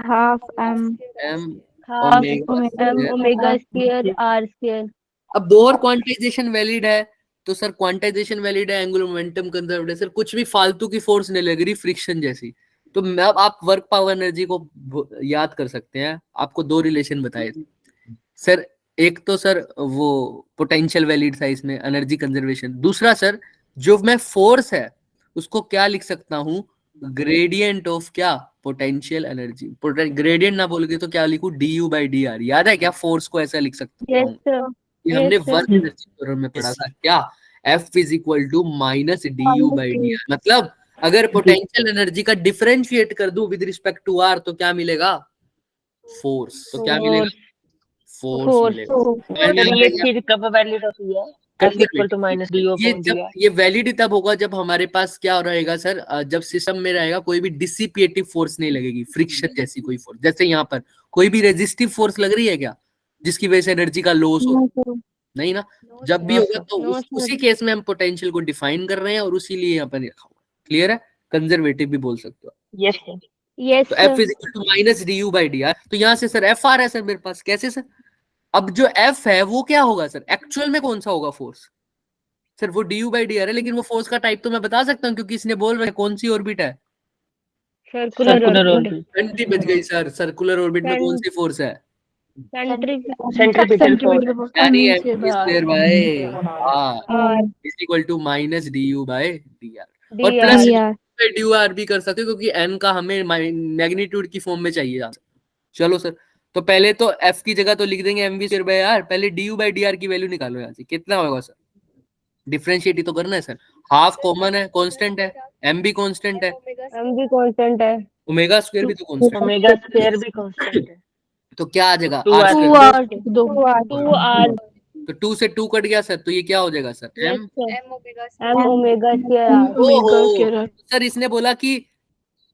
half m M Half omega. M omega square R square. अब बोहर क्वांटाइजेशन वैलिड है तो सर क्वांटाइजेशन वैलिड है, एंगुलर मोमेंटम कंजर्व्ड है सर। कुछ भी फालतू की फोर्स नहीं लग रही फ्रिक्शन जैसी। तो अब आप वर्क पावर एनर्जी को याद कर सकते हैं। आपको दो रिलेशन बताए थे सर। एक तो सर वो पोटेंशियल वैलिड था इसमें, एनर्जी कंजर्वेशन। दूसरा सर जो मैं फोर्स है उसको क्या लिख सकता हूँ? ग्रेडियंट ऑफ क्या? Potential energy. ग्रेडियंट ना बोलोगे तो क्या लिखूं? du/dr। याद है क्या? फोर्स को ऐसा लिख सकता Yes, हूँ। sir. ये हमने Yes, sir. Work energy theorem में पढ़ा था क्या? F is equal to minus du/dr। मतलब अगर पोटेंशियल एनर्जी का डिफरेंशिएट कर दूं विद रिस्पेक्ट टू r तो क्या मिलेगा? फोर्स। तो क्या मिलेगा? Force Force. मिलेगा। सर ये चीज कब वैलिड होती है? ये वैलिड तब होगा जब हमारे पास क्या रहेगा सर, जब सिस्टम में रहेगा कोई भी डिसिपिएटिव फोर्स नहीं लगेगी, फ्रिक्शन जैसी कोई फोर्स। जैसे यहाँ पर कोई भी रेजिस्टिव फोर्स लग रही है क्या, जिसकी वजह से एनर्जी का लॉस हो? नहीं ना। जब भी होगा तो उसी केस में हम पोटेंशियल को डिफाइन कर रहे हैं और उसी लिए यहाँ पर लिखा हुआ। क्लियर है? कंजर्वेटिव भी बोल सकते हो। Yes sir. Yes, तो F sir. Is equal to minus du/dr। तो यहाँ से सर F आ रहा है सर मेरे पास। कैसे सर? अब जो F है वो क्या होगा सर? एक्चुअल में कौन सा होगा फोर्स? सर वो du/dr है, लेकिन वो फोर्स का टाइप तो मैं बता सकता हूँ क्योंकि इसने बोल रहा है कौन सी ऑर्बिट है। Circular orbit. घंटी बज गई सर। सर्कुलर ऑर्बिट में कौन सी फोर्स है? सेंट्रीपिटल फोर्स यानी नीचे mv² by r is equal to minus du/dr। और प्लस dr भी कर सकते हो क्योंकि n का हमें मैग्नीट्यूड की फॉर्म में चाहिए। चलो सर, तो पहले तो f की जगह तो लिख देंगे mv²/r। पहले du/dr की वैल्यू निकालो यहाँ से। कितना होगा सर? डिफरेंशिएट ही तो करना है सर। हाफ कॉमन है, कांस्टेंट है, m भी कांस्टेंट है, M भी constant है. ओमेगा स्क्वायर भी तो कांस्टेंट है। ओमेगा स्क्वायर भी कांस्टेंट है। तो क्या आ जाएगा? 2r r²। 2R. तो 2 से 2 कट गया सर, तो ये क्या हो जाएगा sir? Yes, m। sir. M omega square R. ओहो, सर इसने बोला कि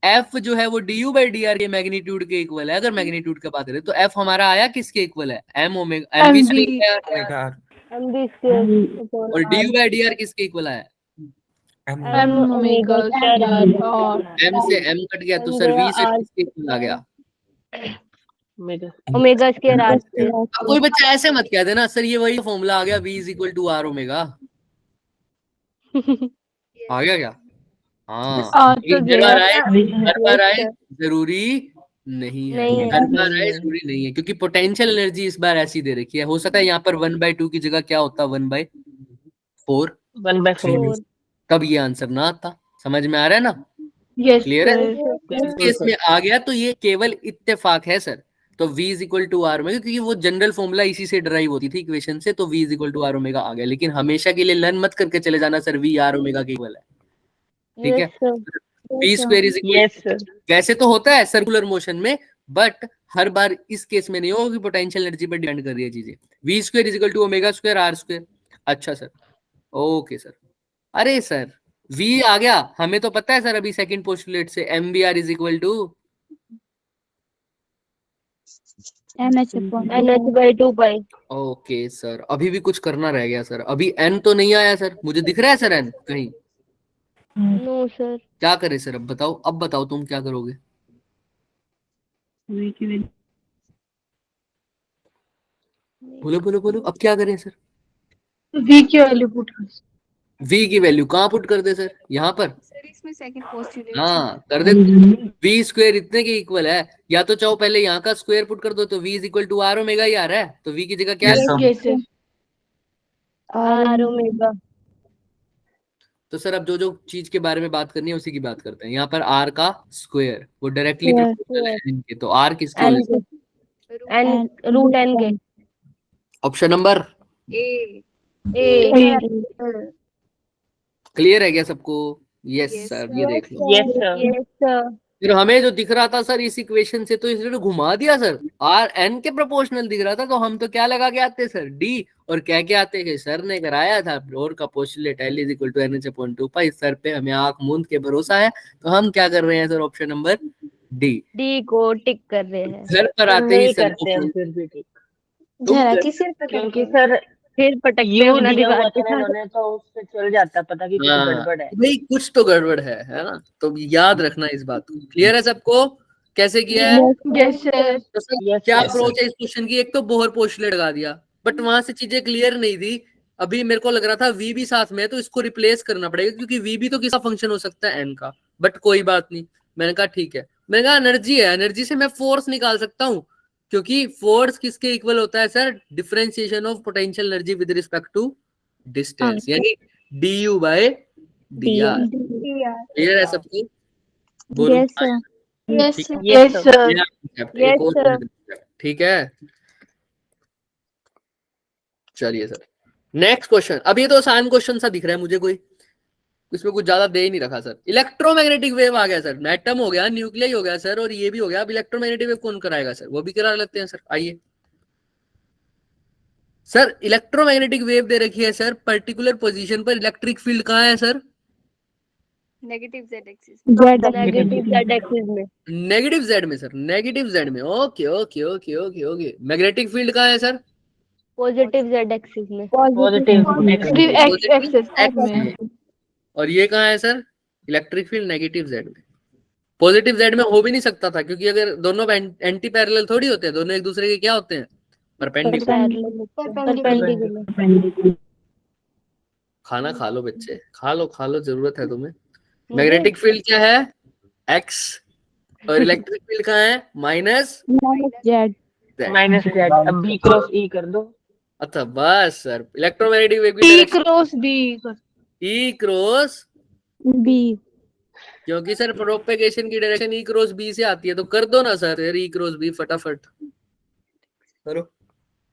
f जो है वो du/dr के मैग्नीट्यूड के इक्वल है। अगर मैग्नीट्यूड की बात करें तो f हमारा आया किसके इक्वल है? m omega mv²/r। MV square. और du/dr किसके इक्वल आया? M omega square R. m से m कट गया तो सर v से किसके इक्वल आ गया? Omega square R square. अब कोई बच्चा ऐसे मत कह देना सर ये वही फॉर्मूला आ गया v is equal to r omega. आ गया क्या? हाँ, हर बार आए जरूरी नहीं है। हर बार आए जरूरी नहीं है क्योंकि पोटेंशियल एनर्जी इस बार ऐसी दे रखी है। हो सकता है यहाँ पर 1/2 की जगह क्या होता? 1/4। 1/4 तब ये आंसर ना आता। समझ में आ रहा है ना? क्लियर है? इस केस में आ गया तो ये केवल इत्तेफाक है सर। तो v is equal to r omega, क्योंकि वो जनरल फॉर्मूला इसी से ड्राइव होती थी इक्वेशन से। तो v is equal to r omega आ गया। लेकिन हमेशा के लिए लर्न मत करके चले जाना सर v r ओमेगा के इक्वल है। ठीक है? v square is yes sir. वैसे तो होता है सर्कुलर मोशन में, बट हर बार इस केस में नहीं होगा कि पोटेंशियल एनर्जी पर डिपेंड कर रही है चीजें। v square is equal to omega square R square. अच्छा सर, ओके सर। अरे सर v आ गया, हमें तो पता है सर अभी सेकंड पोस्टुलेट से mvr is equal to NH/2 okay sir. अभी भी कुछ करना रह गया सर, अभी n तो नहीं आया सर, मुझे दिख रहा है सर n कहीं? No sir. क्या करें सर? अब बताओ, अब बताओ तुम क्या करोगे? बोलो बोलो बोलो, अब क्या करें सर? V की वैल्यू पुट कर। v की वैल्यू कहाँ पुट कर दे सर? यहाँ पर? सर इसमें सेकंड पोस्टुलेट हाँ कर दे। v स्क्वायर इतने के इक्वल है, या तो चाहो पहले यहाँ का स्क्वायर पुट कर दो तो v is equal to R omega ही आ रहा है, तो v की जगह क्या है? Yes sir. R omega. तो सर अब जो जो चीज के बारे में बात करनी है उसी की बात करते हैं। यहाँ पर r का स्क्वायर वो डायरेक्टली प्रोपोर्शनल है n के, तो r किसके एन होगा? एन रूट एन के। Option number A. A. Clear है क्या सबको? Yes Yes, sir, sir. ये देख लो। Yes sir. Yes sir. फिर हमें जो दिख रहा था सर इस इक्वेशन से, तो इसने घुमा दिया सर, आर एन के प्रोपोर्शनल दिख रहा था, तो हम तो क्या लगा के आते सर? डी। और कह के आते कि सर ने कराया था बोर का postulate L is equal to NH/2 pi. Sir पे हमें आंख मूंद के भरोसा है, तो हम क्या कर रहे हैं sir? Option number D, D को टिक कर रहे हैं। घर पर आते ही नहीं सर करते हम फिर भी ठीक, जरा की सिर पे क्योंकि सर फिर पटकते यू अपना दिया हुआ दीवार के था ना साथ। इन्होंने, तो उससे चल जाता पता कि कुछ हाँ, गड़बड़ है। भाई कुछ तो गड़बड़ है ना? तो याद रखना इस बात को। क्लियर है सबको कैसे किया है? Yes sir. तो सर Yes, क्या sir. अप्रोच है इस क्वेश्चन की? एक तो बोहर पोस्टुलेट लगा दिया, बट वहां से चीजें क्लियर नहीं थी। अभी मेरे को लग रहा था v भी साथ में है, तो इसको रिप्लेस करना पड़ेगा, क्योंकि v भी तो किसका फंक्शन हो सकता है? n का। बट कोई बात नहीं, मैंने कहा ठीक है। मैंने कहा एनर्जी है, एनर्जी से मैं फोर्स निकाल सकता हूँ, क्योंकि फोर्स किसके इक्वल होता है sir? Differentiation of potential energy with respect to distance, यानी du बाय dr। क्लियर है सबको? बोलो। Yes sir. यस ठीक है? Yes sir. ये concept, Yes, एक और sir. concept, ठीक है? चलिए सर नेक्स्ट क्वेश्चन। अब ये तो आसान क्वेश्चन सा दिख रहा है मुझे, कोई इसमें कुछ ज्यादा दे ही नहीं रखा सर। इलेक्ट्रोमैग्नेटिक वेव आ गया सर, एटम हो गया, न्यूक्लियर हो गया सर, और ये भी हो गया। अब इलेक्ट्रोमैग्नेटिक वेव कौन कराएगा सर? वो भी करा लेते हैं सर। आइए सर, इलेक्ट्रोमैग्नेटिक वेव दे रखी है सर, पर्टिकुलर पोजीशन पर इलेक्ट्रिक फील्ड कहाँ है sir? Negative Z axis. Negative Z axis में। नेगेटिव जेड में सर, नेगेटिव जेड में। Okay okay okay okay okay. Magnetic field कहाँ है सर? पॉजिटिव जेड एक्सिस में। पॉजिटिव एक्सिस में। और ये कहाँ है sir? Electric field negative Z में। पॉजिटिव जेड में हो भी नहीं सकता था, क्योंकि अगर दोनों एंटी पैरेलल थोड़ी होते हैं, दोनों एक दूसरे के क्या होते हैं? परपेंडिकुलर। परपेंडिकुलर। खाना खा लो बच्चे, खा लो, जरूरत है तुम्हें। मैग्नेटिक फील्ड क्या है? एक्स, और इलेक्ट्रिक फील्ड कहाँ है? Minus Z. Minus Z. अब बी क्रॉस ई कर दो। अच्छा बस सर, इलेक्ट्रोमैग्नेटिक वेव की T direction cross B. E cross B. क्योंकि सर प्रोपेगेशन की डायरेक्शन ई क्रॉस बी से आती है, तो कर दो ना सर यार ई क्रॉस बी, फटाफट करो।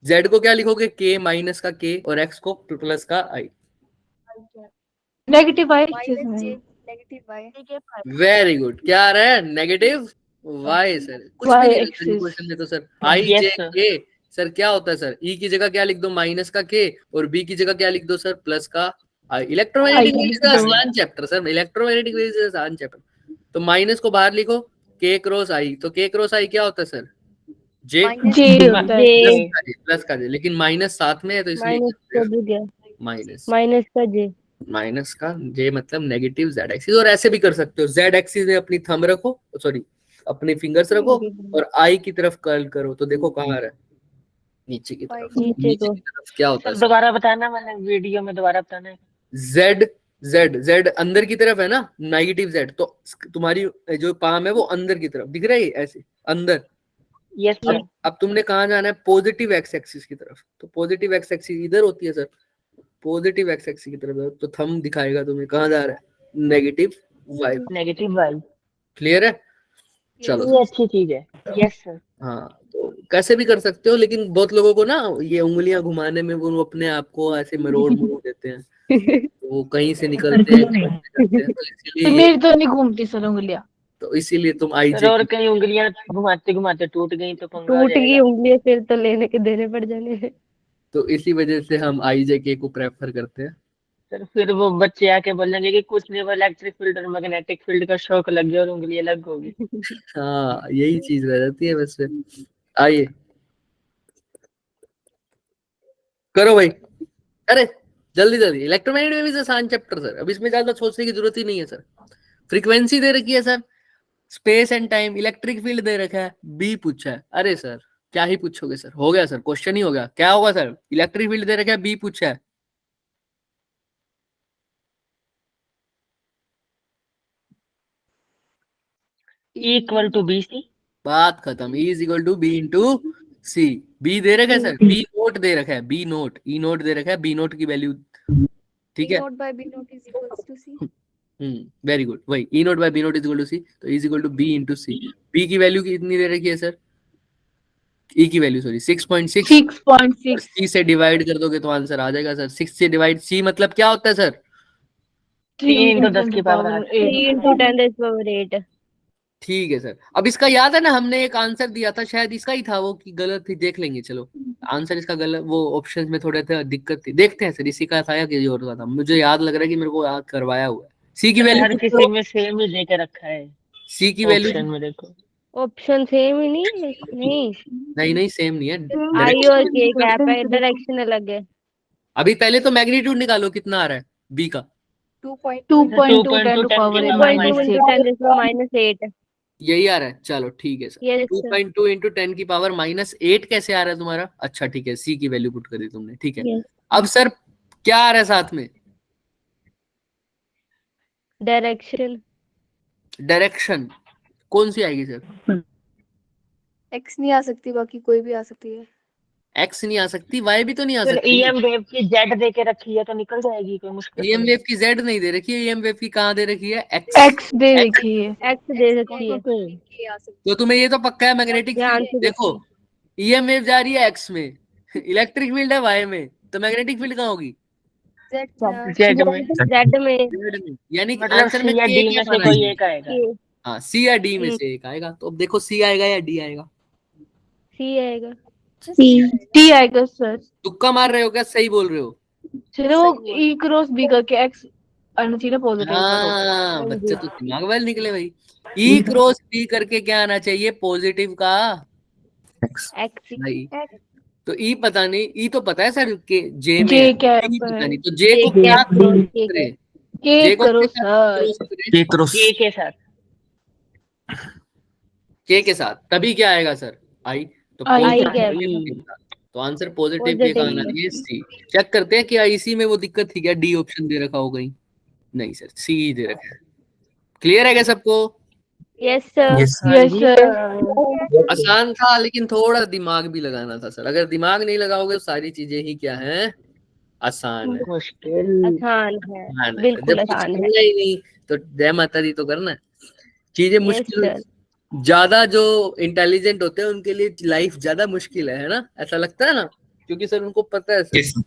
जेड को क्या लिखोगे? के, माइनस का के, और एक्स को प्लस का I. Negative I minus J negative Y. Very good. क्या आ रहा है? Negative Y sir. कुछ भी Y नहीं axis. क्वेश्चन में तो sir. I Yes, J sir. के सर क्या होता है सर? ई की जगह क्या लिख दो? माइनस का के, और बी की जगह क्या लिख दो सर? प्लस का आई। इलेक्ट्रोमैग्नेटिक वेव्स का आसान चैप्टर सर, इलेक्ट्रोमैग्नेटिक वेव्स का आसान चैप्टर। तो माइनस को बाहर लिखो, के क्रॉस आई, तो के क्रॉस आई क्या होता है सर? जे जे होता है। प्लस का जे, लेकिन माइनस साथ में है, तो इसलिए माइनस माइनस का जे मतलब नेगेटिव जेड एक्सिस। और ऐसे भी कर सकते हो, जेड एक्सिस में अपनी थंब रखो, सॉरी अपने फिंगर्स रखो, और आई की तरफ कर्ल करो, तो देखो कहाँ आ रहा है? नीचे की तरफ। नीचे की तरफ क्या होता है? दोबारा बताना, मैंने वीडियो में दोबारा बताना है। जेड जेड जेड अंदर की तरफ है ना, नेगेटिव जेड, तो तुम्हारी जो पाम है वो अंदर की तरफ दिख रही है, ऐसे अंदर। Yes sir. अब तुमने कहाँ जाना है? पॉजिटिव एक्स एक्सिस की तरफ। तो पॉजिटिव एक्स एक्सिस इधर होती है सर, पॉजिटिव एक्स एक्सिस की तरफ, तो थंब दिखाएगा तुम्हें कहाँ जा रहा है? Negative Y. Negative Y. Clear है? चलो ये अच्छी चीज है। Yes sir. हाँ, तो कैसे भी कर सकते हो, लेकिन बहुत लोगों को ना ये उंगलियां घुमाने में वो अपने आप को ऐसे मरोड़ देते हैं, तो वो कहीं से निकलते हैं, कहीं से करते हैं, तो तो इसीलिए मेरी तो नहीं घूमती सर उंगलियां। तो इसीलिए तुम सर आईजे और कहीं उंगलियां घुमाते घुमाते टूट गई तो पंगा आ टूट गई जाएगा। उंगली फिर तो लेने के देने पड़ जाने। तो इसी वजह से हम आईजे को प्रेफर करते हैं। सर फिर वो बच्चे आके बोलेंगे कि कुछ नहीं, वो इलेक्ट्रिक फील्ड और मैग्नेटिक फील्ड का शौक लग गया और उंगली अलग होगी। हाँ यही चीज रह जाती है वैसे। आइए करो भाई, अरे जल्दी जल्दी। इलेक्ट्रोमैग्नेटिक वेव्स आसान चैप्टर सर, अब इसमें ज्यादा सोचने की जरूरत ही नहीं है सर। फ्रीक्वेंसी दे रखी है sir, space and time, electric field दे रखा है, बी पूछा है। अरे सर क्या ही पूछोगे सर, हो गया सर, क्वेश्चन ही हो गया। क्या होगा सर, इलेक्ट्रिक फील्ड दे रखा है, बी पूछा है। Equal to B C. बात खत्म, E is equal to B into C. B दे रखा है सर, बी नोट दे रखा है, बी नोट, ई नोट दे रखा है, बी नोट की वैल्यू, ठीक है। B naught by B naught is equals to C. Very good, वही E naught by B naught is equal to C, तो is equal to B into C. B की value कितनी दे रखी है सर, ई की वैल्यू सॉरी 6.6। 6.6 सी से divide कर दोगे तो आंसर आ जाएगा सर। 6 से डिवाइड सी मतलब क्या होता है सर, 3 into 10 की power 8। 3 into 10 raised to power 8। ठीक है सर। अब इसका याद है ना, हमने एक आंसर दिया था, शायद इसका ही था वो कि गलत थी, देख लेंगे चलो। आंसर इसका गलत, वो ऑप्शंस में थोड़े थे दिक्कत थी, देखते हैं सर इसी का था या किसी और का था। मुझे याद लग रहा है कि मेरे को याद करवाया हुआ है। सी की हर वैल्यू, किसी में सेम ही देके रखा है सी की वैल्यू ऑप्शन में, देखो। ऑप्शन सेम ही नहीं नहीं, नहीं सेम नहीं है। आई और के गैप है, डायरेक्शन अलग है। अभी पहले तो मैग्नीट्यूड निकालो कितना आ रहा है बी का। 2.2 2.2 10 to power 2.2 minus into 8। 10 raised to minus 8। यही आ रहा है, चलो ठीक है सर। Yes, sir. 2.2 इंटू 10 की पावर -8 कैसे आ रहा है तुम्हारा? अच्छा ठीक है, सी की वैल्यू पुट कर दी तुमने, ठीक है। Yes. अब सर क्या आ रहा है साथ में? डायरेक्शन। डायरेक्शन कौन सी आएगी सर? X नहीं आ सकती, बाकी कोई भी आ सकती है। एक्स नहीं आ सकती, वाई भी तो नहीं आ फिर सकती। EM वेव की जेड देके रखी है तो निकल जाएगी, कोई मुश्किल ईएम नहीं। वेव की जेड नहीं दे रखी है, ईएम वेव की कहाँ दे रखी है? एक्स। एक्स दे रखी है। एक्स दे सकती है। K आ सकती तो तुम्हें ये तो पक्का है मैग्नेटिक ध्यान फील्ड, से देखो ईएम वेव जा रही है एक्स में, इलेक्ट्रिक फील्ड है वाई में, तो मैग्नेटिक फील्ड कहाँ होगी? है। Z जेड में, जेड में। जेड में। यानी कि मतलब आंसर में सी या के डी क्या में से पाना कोई है? एक आएगा। K, हाँ सी या डी में से एक आएगा। तो अब देखो सी आएगा या डी आएगा? सी आएगा। टी आएगा सर। तुक्का मार रहे हो क्या, सही बोल रहे हो? चलो वो ई क्रॉस बी करके एक्स आना चाहिए ना पॉजिटिव का तो। हाँ बच्चे तो दिमाग वाले निकले भाई। ई क्रॉस बी करके क्या आना चाहिए? पॉजिटिव का X. एक्स। भाई। तो ई पता नहीं, ई तो पता है सर के जे में जे है, क्या ई पता है? नहीं, तो जे को J क्या क्या क्रॉस K करें? के जे को करो क्या सर। क्रॉस करें? K cross. के साथ। के साथ, तभी क्या आएगा सर? आई। तो आई positive क्या के है? साथ। तो आंसर पॉजिटिव के पॉजिटिव का आना चाहिए सी। चेक करते हैं कि इसी में वो दिक्कत थी क्या, डी ऑप्शन दे रखा हो कहीं? नहीं सर, सी ही दे रखा है। क्लियर है क्या सबको? Yes sir. Yes. हाँ यस जी सर। सर। आसान था, लेकिन थोड़ा दिमाग भी लगाना था सर। अगर दिमाग नहीं लगाओगे तो सारी चीजें ही क्या हैं, आसान है। मुश्किल। आसान है, आसान है। बिल्कुल जब कुछ आसान है। करना ही नहीं तो जय माता दी तो करना है। चीजें यस मुश्किल, सर। ज्यादा जो इंटेलिजेंट होते हैं उनके लिए लाइफ ज्यादा मुश्किल है ना, ऐसा लगता है ना? क्योंकि सर उनको पता है सर, Yes.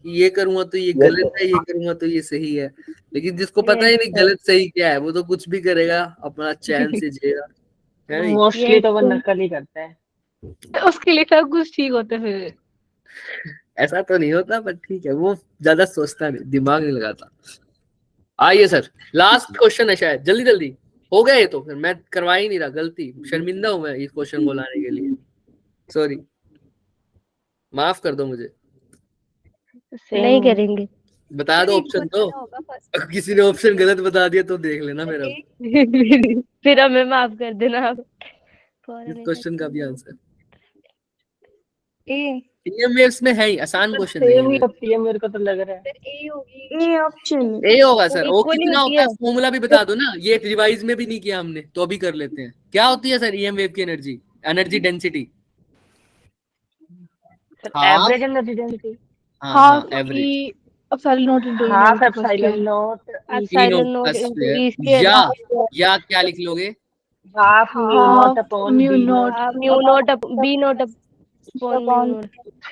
ये करूंगा तो ये गलत है, ये करूंगा तो ये सही है। लेकिन जिसको पता ही नहीं गलत सही क्या है, वो तो कुछ भी करेगा, अपना चैन से जिएगा, है नहीं? मोस्टली Yes, तो वो sir. नकल ही करता है। उसके लिए सब कुछ ठीक होता है फिर। ऐसा तो नहीं होता, पर ठीक है, वो ज्यादा सोचता नहीं, दिमाग नहीं लगाता। आइए सर, लास्ट क्वेश्चन है शायद, जल्दी जल्दी हो गया ये तो, फिर मैं करवा ही नहीं रहा, गलती, शर्मिंदा हूं मैं इस क्वेश्चन को लाने के लिए, सॉरी, माफ कर दो मुझे। नहीं सेम। करेंगे। बता दो ऑप्शन तो, होगा फर्स्ट। अगर किसी ने ऑप्शन गलत बता दिया तो देख लेना मेरा फिर हमें माफ कर देना आप। इस क्वेश्चन का भी आंसर। A ईएम वेव्स में है ही, आसान क्वेश्चन नहीं सेम ही है। होती है, मेरे को तो लग रहा है। फिर A होगी। ए ऑप्शन ए होगा सर, वो Equally कितना होती होता है है। फॉर्मूला भी बता दो ना, ये रिवाइज में भी नहीं किया हमने, तो अभी कर लेते हैं। क्या होती है सर ईएम वेव की energy, energy density? Sir half, average energy density. हाँ half average, E epsilon naught into E half naught epsilon naught epsilon naught plus into E square, square या क्या लिख लोगे? Half mu naught half upon mu B naught naught. Mu naught B naught upon mu naught.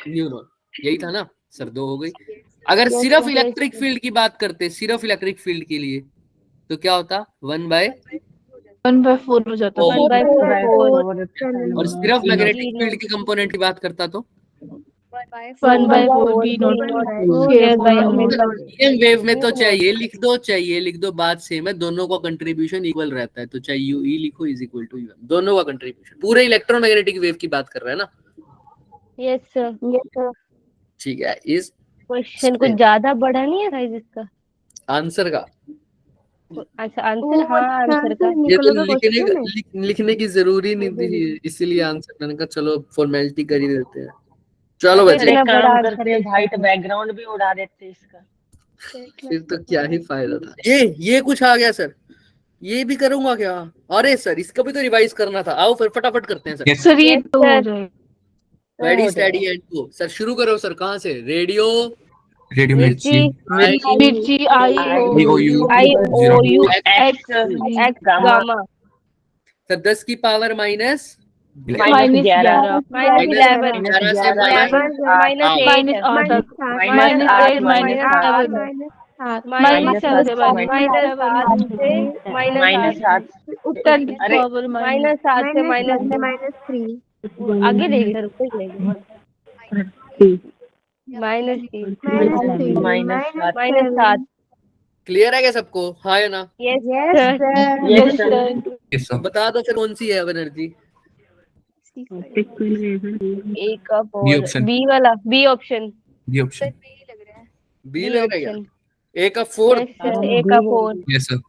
Mu naught, यही था ना? Sir 2 हो गई। अगर सिर्फ इलेक्ट्रिक फील्ड की बात करते, सिर्फ इलेक्ट्रिक फील्ड के लिए, तो क्या होता? 1/4 हो जाता Oh. है। 1/4 और सिर्फ मैग्नेटिक फील्ड के कंपोनेंट की बात करता तो 1/4 B not square by omega. EM wave में तो चाहिए लिख दो, चाहिए लिख दो, बात सेम है, दोनों का कंट्रीब्यूशन इक्वल रहता है, तो चाहे यू ई लिखो इज इक्वल टू यू, दोनों का कंट्रीब्यूशन। पूरे इलेक्ट्रोमैग्नेटिक वेव की बात कर रहे हैं ना? Yes sir. ठीक है। इस क्वेश्चन कुछ ज्यादा बड़ा नहीं है गाइस इसका? आंसर का अच्छा आंसर, हाँ आंसर का। ये तो लिखने की जरूरी नहीं थी, इसीलिए आंसर मैंने कहा चलो फॉर्मेलिटी कर ही देते हैं। चलो सर बच्चे, एक बड़ा काम आंसर करते हैं, लिखा व्हाइट है। बैकग्राउंड भी उड़ा देते हैं इसका। फिर तो क्या ही फायदा था। ये कुछ आ गया सर, ये भी करूंगा क्या? अरे सर इसका भी तो रिवाइज करना था। आओ फिर फटाफट करते हैं सर। Yes. सर ये Yes, तो हो sir. जाएगा। Ready steady and go. Sir शुरू करो सर, कहाँ से? रेडियो रेडियो मिर्ची मिर्ची I O U IOU X X gamma sir 10 की पावर माइनस -11 -11 11 से -8 -8 -8 -7 -7 से -7 उत्तर की अरे, पावर -7 से -3 आगे देख रुको -3 -7 क्लियर है क्या सबको? हाँ या ना? Yes Yes, sir. sir. Yes, sir. बता दो फिर कौन सी है एनर्जी? ए का B फोर, option. बी वाला, B option, B option. B B लग रहा है क्या? ऑप्शन। ए का 4? यस सर, ए का 4। Yes, sir.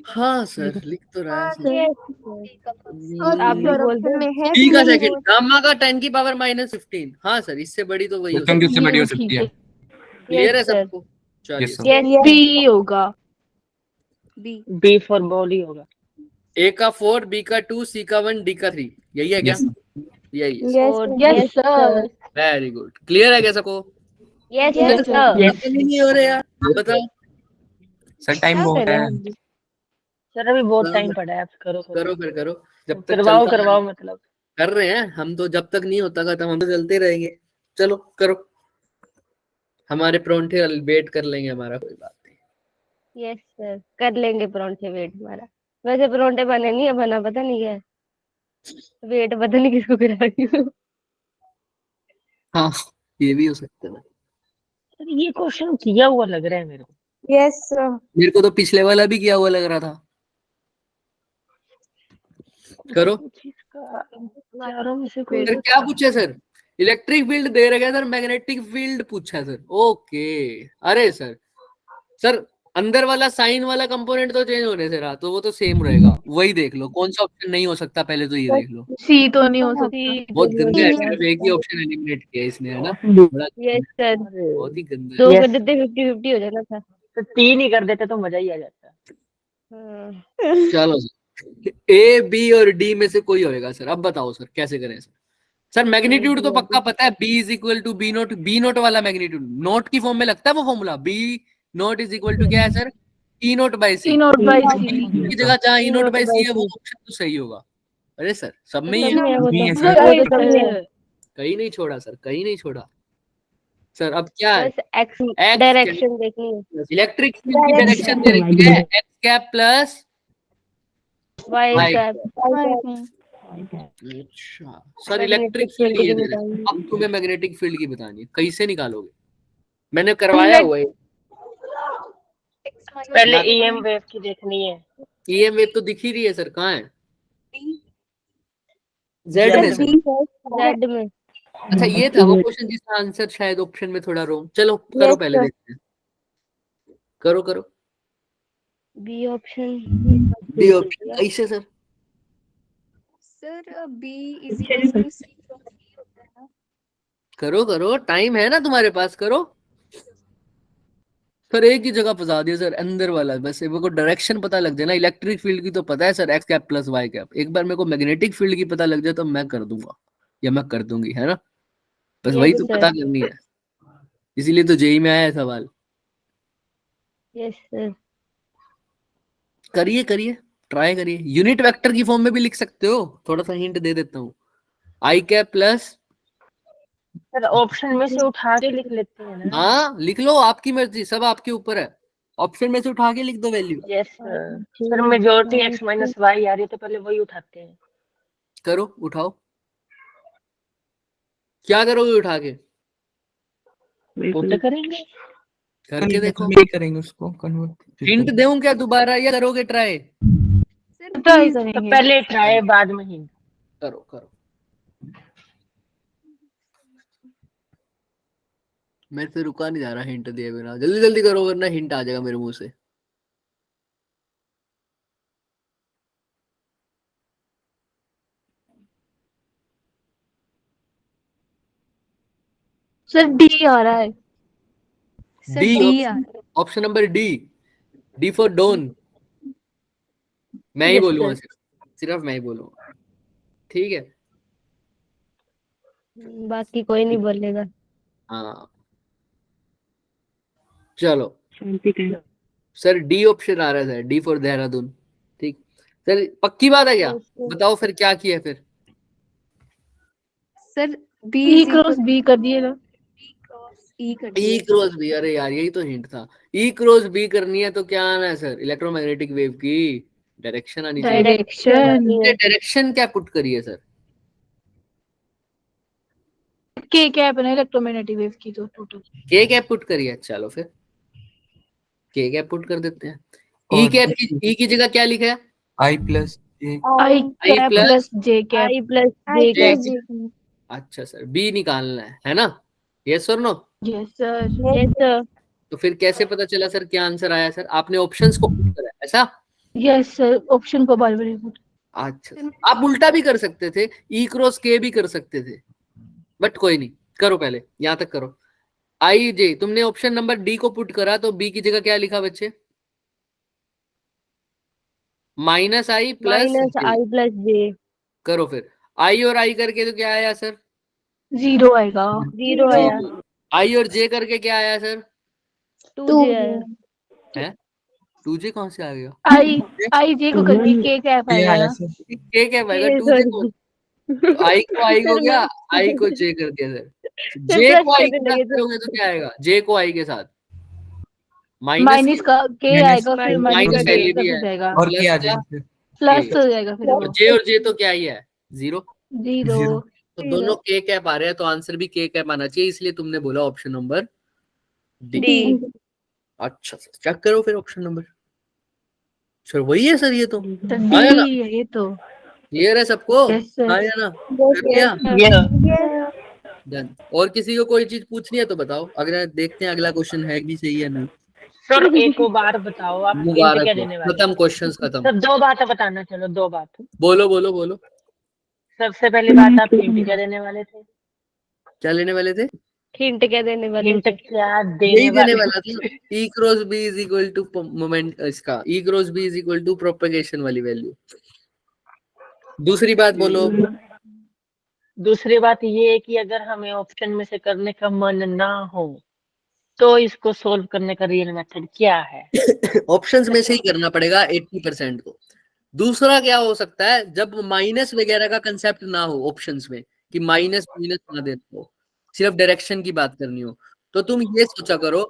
हाँ सर लिख तो रहा है सर। आप भी बोल दो। बी का सेकंड, गामा का 10 की पावर -15। हाँ सर, इससे बड़ी तो वही हो उत्तम की उससे सकती बड़ी हो ठीक सकती है। है। क्लियर है Yes, sir. सबको? चलिए Yes, sir. यस B होगा। B फॉर बॉल ही होगा। ए का 4, बी का 2, सी का 1, डी का 3, यही है क्या? Yes, sir. यही है। Yes sir. Very good. Clear है क्या सबको? Yes Yes, sir. Yes. नहीं हो रहे यार, बताओ। सर टाइम बहुत है। सर अभी बहुत टाइम पड़ा है, आप करो करो फिर करो, जब तक करवाओ चलता करवाओ मतलब। कर रहे हैं हम तो, जब तक नहीं होता खत्म हम तो चलते रहेंगे। चलो करो, हमारे प्रोंठे वेट कर लेंगे, हमारा कोई बात नहीं। यस सर, कर लेंगे परोंठे वेट हमारा। वैसे परोंठे बने नहीं है, बना पता नहीं क्या है। वेट पता नहीं किसको करा रही हूँ। हाँ ये भी हो सकता है। सर ये क्वेश्चन किया हुआ लग रहा है मेरे को। Yes sir. मेरे को तो पिछले वाला भी किया हुआ लग रहा था। करो चारों में से कोई सर। क्या पूछा सर? इलेक्ट्रिक फील्ड दे रखा है सर, मैग्नेटिक फील्ड पूछा सर। ओके। अरे सर, सर अंदर वाला साइन वाला कंपोनेंट तो चेंज होने से रहा, तो वो तो सेम रहेगा। वही देख लो कौन सा ऑप्शन नहीं हो सकता, पहले तो ये देख लो। C तो नहीं हो सकता। बहुत गंदा है, सिर्फ एक ही ऑप्शन एलिमिनेट किया इसने, है ना? बड़ा यस सर, बहुत ही गंदा दो है। कर देते 50-50 हो जाना था। तो 3 ही कर देते तो मजा ही आ जाता। हाँ। चलो सर, ए बी और डी में से कोई होएगा सर। अब बताओ सर कैसे करें सर? सर मैग्नीट्यूड तो पक्का पता है, B is equal to B naught. B naught वाला मैग्नीट्यूड नोट की फॉर्म में लगता है वो formula. B naught is equal to क्या है sir? E naught by C. C naught by C। की जगह जहाँ ई नोट बाई सी है वो ऑप्शन तो सही होगा। अरे सर सब में ही है, नहीं है सर सर। वही तो है। कहीं नहीं छोड़ा सर, कहीं नहीं छोड़ा सर। अब क्या है? बस एक्स डायरेक्शन देखनी है। इलेक्ट्रिक फील्ड की डायरेक्शन दे रखी है X cap plus Y Y। Cap. अच्छा सर, इलेक्ट्रिक फील्ड ये दे रहे हैं। अब तुम्हें मैग्नेटिक फील्ड की बतानी है, कैसे निकालोगे? मैंने करवाया हुआ है। पहले ईएम वेव की देखनी है। ईएम वेव तो दिख ही रही है सर, कहाँ है? जेड में सर। जेड में। अच्छा ये था वो क्वेश्चन जिसका आंसर शायद ऑप्शन में थोड़ा रॉन्ग। चलो करो, पहले देखते हैं। करो करो। B option. डी ऑप्शन कैसे sir? Sir B is equal to C होता है ना। करो करो, टाइम है ना तुम्हारे पास, करो सर। एक ही जगह फंसा दिया सर, अंदर वाला। बस मेरे को डायरेक्शन पता लग जाए ना। इलेक्ट्रिक फील्ड की तो पता है sir, X cap plus Y cap. एक बार मेरे को मैग्नेटिक फील्ड की पता लग जाए तो मैं कर दूंगा या मैं कर दूंगी, है ना? बस वही तो पता करनी है, इसीलिए तो जेई में आया है सवाल। Yes sir. करिए करिए, ट्राई करिए। यूनिट वेक्टर की फॉर्म में भी लिख सकते हो, थोड़ा सा हिंट दे देता हूँ। आई कैप प्लस सर ऑप्शन में से उठा के लिख लेते हैं ना। हाँ लिख लो, आपकी मर्जी, सब आपके ऊपर है। ऑप्शन में से उठा के लिख दो value. Yes sir majority x minus Y आ रही है तो पहले वही उठाते हैं। करो, उठाओ। क्या करोगे उठा के? वो तो करेंगे। करके देखो। नहीं करेंगे उसको कन्वर्ट। हिंट दूं क्या दोबारा, या करोगे ट्राई? सर ट्राई please, तो करेंगे। पहले ट्राई बाद में ही। करो करो। मेरे से रुका नहीं जा रहा हिंट दिए बिना, जल्दी जल्दी करो वरना हिंट आ जाएगा मेरे मुंह से। सर डी आ रहा है। सर डी डी आ option number D. D for Don. मैं ही Yes, बोलूंगा, sir. सिर्फ मैं ही बोलूंगा, ठीक है? बाकी कोई नहीं बोलेगा। हाँ चलो सर, डी ऑप्शन आ रहा था, डी फॉर देहरादून। ठीक सर, पक्की बात है क्या? Yes, sir. बताओ फिर क्या किया फिर। Sir B E cross B कर दिए ना। ई कर ई दिया। क्रॉस बी, अरे यार यही तो हिंट था। ई क्रॉस बी करनी है तो क्या आना है सर? इलेक्ट्रोमैग्नेटिक वेव की डायरेक्शन आनी चाहिए। डायरेक्शन डायरेक्शन क्या पुट करी है सर? के क्या बना इलेक्ट्रोमैग्नेटिक वेव की तो टोटल। के कैप पुट करी है, चलो फिर के कैप पुट कर देते हैं। ई और कैप की, ई की जगह क्या लिखा है? I plus I cap plus plus J cap. I plus I J plus cap. J। अच्छा सर, बी निकालना है ना? यस और no? Yes sir. Yes, sir. तो फिर कैसे पता चला सर क्या आंसर आया? सर आपने ऑप्शंस को पुट करा है, ऐसा? यस सर ऑप्शन को बार बार रिपीट। अच्छा sir. आप उल्टा भी कर सकते थे, ई क्रॉस के भी कर सकते थे, बट कोई नहीं, करो पहले यहां तक करो। आई जे, तुमने ऑप्शन नंबर डी को पुट करा तो बी की जगह क्या लिखा बच्चे? Minus I plus Minus I plus J. करो फिर। आई और आई करके तो क्या आया सर? जीरो आएगा। Zero आया। आई और जे करके क्या आया सर? 2J आया। है 2J कहां से आ गया? आई आई जे को करके के कैप ये आएगा आया ना। सर। के क्या आएगा? K 2J sir. को, तो आई को आई हो Sir, गया, मैं- आई को जे कर दिया सर। Sir, जे plus को आई के करने साथ लगे थे। करोगे तो क्या आएगा? जे को आई के साथ माइनस का के minus- आएगा फिर minus माइनस का का value के भी हो है। जाएगा। और Plus क्या आ क्या? जाएगा फिर? प्लस हो जाएगा फिर वो। जे और जे तो क्या ही है? जीरो। जीरो। Zero। तो दोनों के कैप आ रहे हैं तो आंसर भी के कैप आना चाहिए, इसलिए तुमने बोला ऑप्शन नंबर डी। D. अच्छा सर, चेक करो फिर ऑप्शन नंबर। सर वही है सर, ये तो तो आया ना? डी है ये तो। क्लियर है सबको? Yes sir. आया ना? कर दिया? ये डन। और किसी को कोई चीज पूछनी है तो बताओ, अगला देखते हैं अगला क्वेश्चन है कि सही है नहीं। सर एक को बार बताओ आप हिंट मुबारक क्या हो, देने वाले? खत्म क्वेश्चंस खत्म। सर दो बातें बताना, चलो दो बात। बोलो बोलो बोलो। सबसे पहली बात आप हिंट क्या देने वाले थे? क्या लेने वाले थे? Hint क्या देने वाले हिंट थे? क्या यही देने देने वाले? वाला था। E cross B is equal to moment, इसका E cross B is equal to propagation वाली वैल्यू। दूसरी बात बोलो। दूसरी बात ये है कि अगर हमें ऑप्शन में से करने का मन ना हो तो इसको सोल्व करने का रियल मेथड क्या है? ऑप्शंस में से ही करना पड़ेगा 80% को। दूसरा क्या हो सकता है, जब माइनस वगैरह का कंसेप्ट ना हो ऑप्शंस में, कि माइनस माइनस ना देते हो, सिर्फ डायरेक्शन की बात करनी हो, तो तुम ये सोचा करो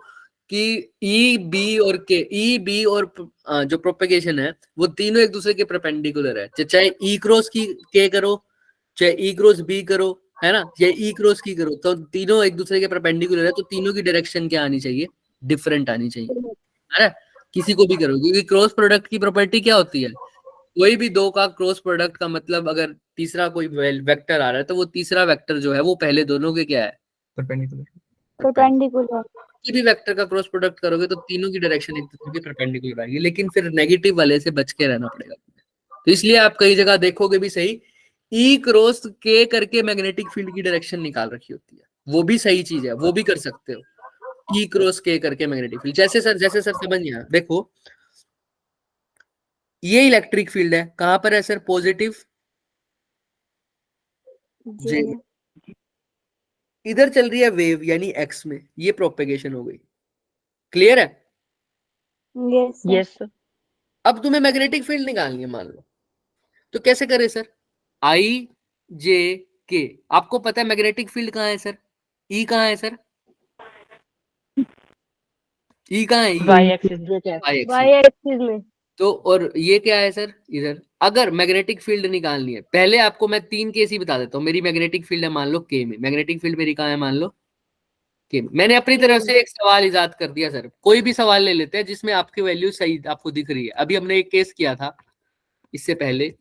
कि ई बी और के, ई बी और जो प्रोपेगेशन है वो तीनों एक दूसरे के परपेंडिकुलर है। चाहे ई क्रॉस की के करो, चाहे ई क्रॉस बी करो, है ना, या ई क्रॉस की करो, तो तीनों एक दूसरे के परपेंडिकुलर है, तो तीनों की डायरेक्शन क्या आनी चाहिए? डिफरेंट आनी चाहिए, है ना? किसी को भी करो, क्योंकि क्रॉस प्रोडक्ट की प्रॉपर्टी क्या होती है? कोई भी दो का क्रॉस प्रोडक्ट का मतलब, अगर तीसरा कोई वेक्टर आ रहा है तो वो तीसरा वेक्टर जो है वो पहले दोनों के क्या है? परपेंडिकुलर। परपेंडिकुलर। किसी भी वेक्टर का क्रॉस प्रोडक्ट करोगे तो तीनों की डायरेक्शन एक दूसरे के परपेंडिकुलर आएगी, लेकिन फिर नेगेटिव वाले से बच के रहना पड़ेगा। तो इसलिए आप कई जगह देखोगे भी सही, ई क्रॉस के करके मैग्नेटिक फील्ड की डायरेक्शन निकाल रखी होती है, वो भी सही चीज है, वो भी कर सकते हो। ई क्रॉस के करके मैग्नेटिक फील्ड, जैसे सर समझिए, यहाँ देखो ये इलेक्ट्रिक फील्ड है, कहां पर है सर? पॉजिटिव जे, इधर चल रही है वेव यानी एक्स में, ये प्रोपेगेशन हो गई। क्लियर है? Yes sir. यस अब तुम्हें मैग्नेटिक फील्ड निकालनी है मान लो, तो कैसे करें सर? आई जे के, आपको पता है मैग्नेटिक फील्ड कहाँ है सर? ई कहाँ है सर? ई कहाँ है? वाई एक्सिस क्या वाई वाई एक्सिस। एक्सिस में। तो और ये क्या है सर? इधर अगर मैग्नेटिक फील्ड निकालनी है, पहले आपको मैं 3 केस ही बता देता हूँ। मेरी मैग्नेटिक फील्ड है मान लो के में, मैग्नेटिक फील्ड मेरी कहाँ है मान लो के में। मैंने अपनी तरफ से एक सवाल इजाद कर दिया सर, कोई भी सवाल ले लेते हैं जिसमें आपकी वैल्यू सही आपको दिख रही है। अभी हमने एक केस किया था इससे पहले,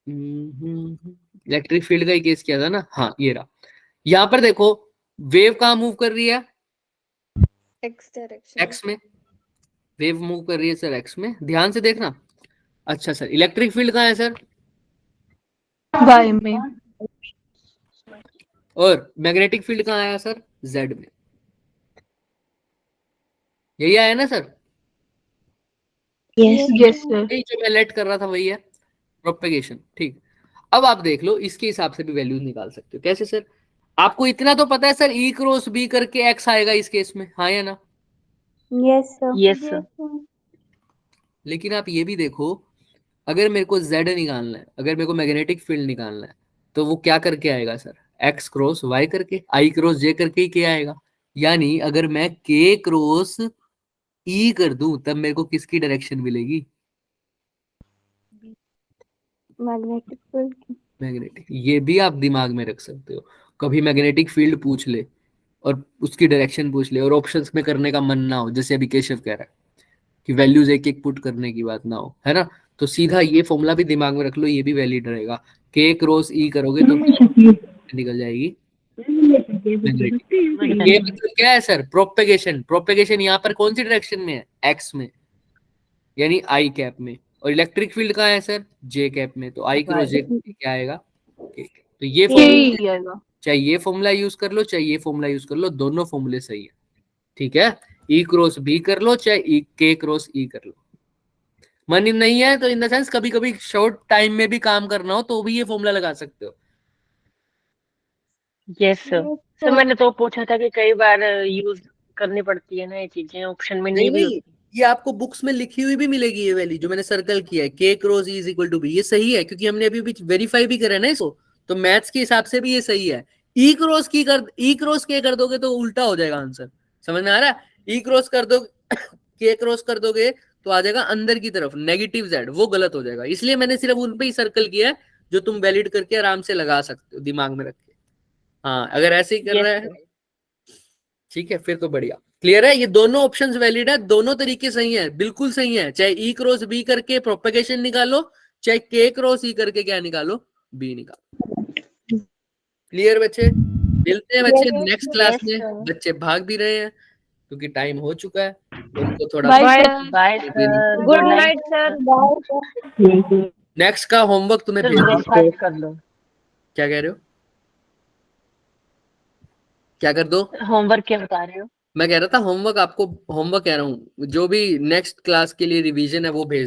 इलेक्ट्रिक फील्ड का ही केस किया था ना, हाँ ये रहा। यहाँ पर देखो वेव कहाँ मूव कर रही है? एक्स डायरेक्शन एक्स में। वेव मूव कर रही है सर एक्स में, ध्यान से देखना। अच्छा सर, इलेक्ट्रिक फील्ड कहाँ है सर? वाई में। और मैग्नेटिक फील्ड कहाँ आया सर? जेड में। यही आया ना सर? Yes sir. यही जो मैं लेट कर रहा था वही है, प्रोपेगेशन। ठीक, अब आप देख लो इसके हिसाब से भी वैल्यूज निकाल सकते हो। कैसे सर? आपको इतना तो पता है सर, ई क्रॉस बी करके एक्स आएगा इस केस में, हाँ या ना? Yes sir. Yes sir. लेकिन आप ये भी देखो, अगर मेरे को जेड निकालना है, अगर मेरे को मैग्नेटिक फील्ड निकालना है, तो वो क्या करके आएगा सर? एक्स क्रॉस वाई करके, आई क्रॉस जे करके ही क्या आएगा। यानी अगर मैं के क्रॉस ई कर दूं तब मेरे को किसकी डायरेक्शन मिलेगी? Magnetic field. मैग्नेटिक। ये भी आप दिमाग में रख सकते हो, कभी मैग्नेटिक फील्ड पूछ ले और उसकी डायरेक्शन पूछ ले और ऑप्शंस में करने का मन ना हो, जैसे अभी केशव कह रहा है कि वैल्यूज एक एक पुट करने की बात ना हो, है ना, तो सीधा ये फॉर्मूला भी दिमाग में रख लो, ये भी वैलिड रहेगा। के क्रॉस ई करोगे तो निकल जाएगी मैग्नेटिक। ये मतलब क्या है सर? प्रोपेगेशन। प्रोपेगेशन यहाँ पर कौन सी डायरेक्शन में है? एक्स में, यानी आई कैप में। और इलेक्ट्रिक फील्ड कहाँ है सर? जे कैप में, तो आई क्रॉस जे क्या आएगा? तो ये यही आएगा। चाहे ये फॉर्मूला यूज कर लो चाहे ये फॉर्मूला यूज कर लो, दोनों फॉर्मूले सही है। ठीक है, ई क्रॉस बी कर लो चाहे के क्रॉस ई कर लो। मन ही नहीं है तो इन द सेंस कभी कभी शॉर्ट टाइम में भी काम करना हो तो भी ये फॉर्मूला लगा सकते हो। Yes sir. सर मैंने तो पूछा था कि कई बार यूज करनी पड़ती है ना ये चीजें, ऑप्शन में नहीं भी नहीं, ये आपको बुक्स में लिखी हुई भी मिलेगी, ये वैल्यू जो मैंने सर्कल किया है, K cross E is equal to B, ये सही है क्योंकि हमने अभी वेरीफाई भी करा है ना इसको, तो मैथ्स के हिसाब से भी ये सही है। ई क्रॉस के कर दोगे तो उल्टा हो जाएगा आंसर, समझ में आ रहा है? ई क्रॉस कर दो के क्रॉस कर दोगे तो आ जाएगा अंदर की तरफ नेगेटिव जेड, वो गलत हो जाएगा। इसलिए मैंने सिर्फ उन पे ही सर्कल किया है जो तुम वैलिड करके आराम से लगा सकते हो दिमाग में रख के। हाँ, अगर ऐसे ही कर Yes, रहा है ठीक है, फिर तो बढ़िया। क्लियर है? ये दोनों ऑप्शंस वैलिड है, दोनों तरीके सही है, बिल्कुल सही है। चाहे ई क्रॉस बी करके प्रोपेगेशन निकालो, चाहे के क्रॉस ई करके क्या निकालो? बी निकालो। क्लियर बच्चे? मिलते हैं बच्चे नेक्स्ट क्लास में। बच्चे भाग भी रहे हैं क्योंकि टाइम हो चुका है, उनको थोड़ा bye sir. Bye sir. Good night sir. Next का होमवर्क तुम्हें भेज दूंगा। ब्रेकफास्ट कर लो। क्या कह रहे हो? क्या कर दो? होमवर्क क्या बता रहे हो? मैं कह रहा था होमवर्क आपको, होमवर्क कह रहा हूँ जो भी नेक्स्ट क्लास के लिए रिवीजन है वो भेज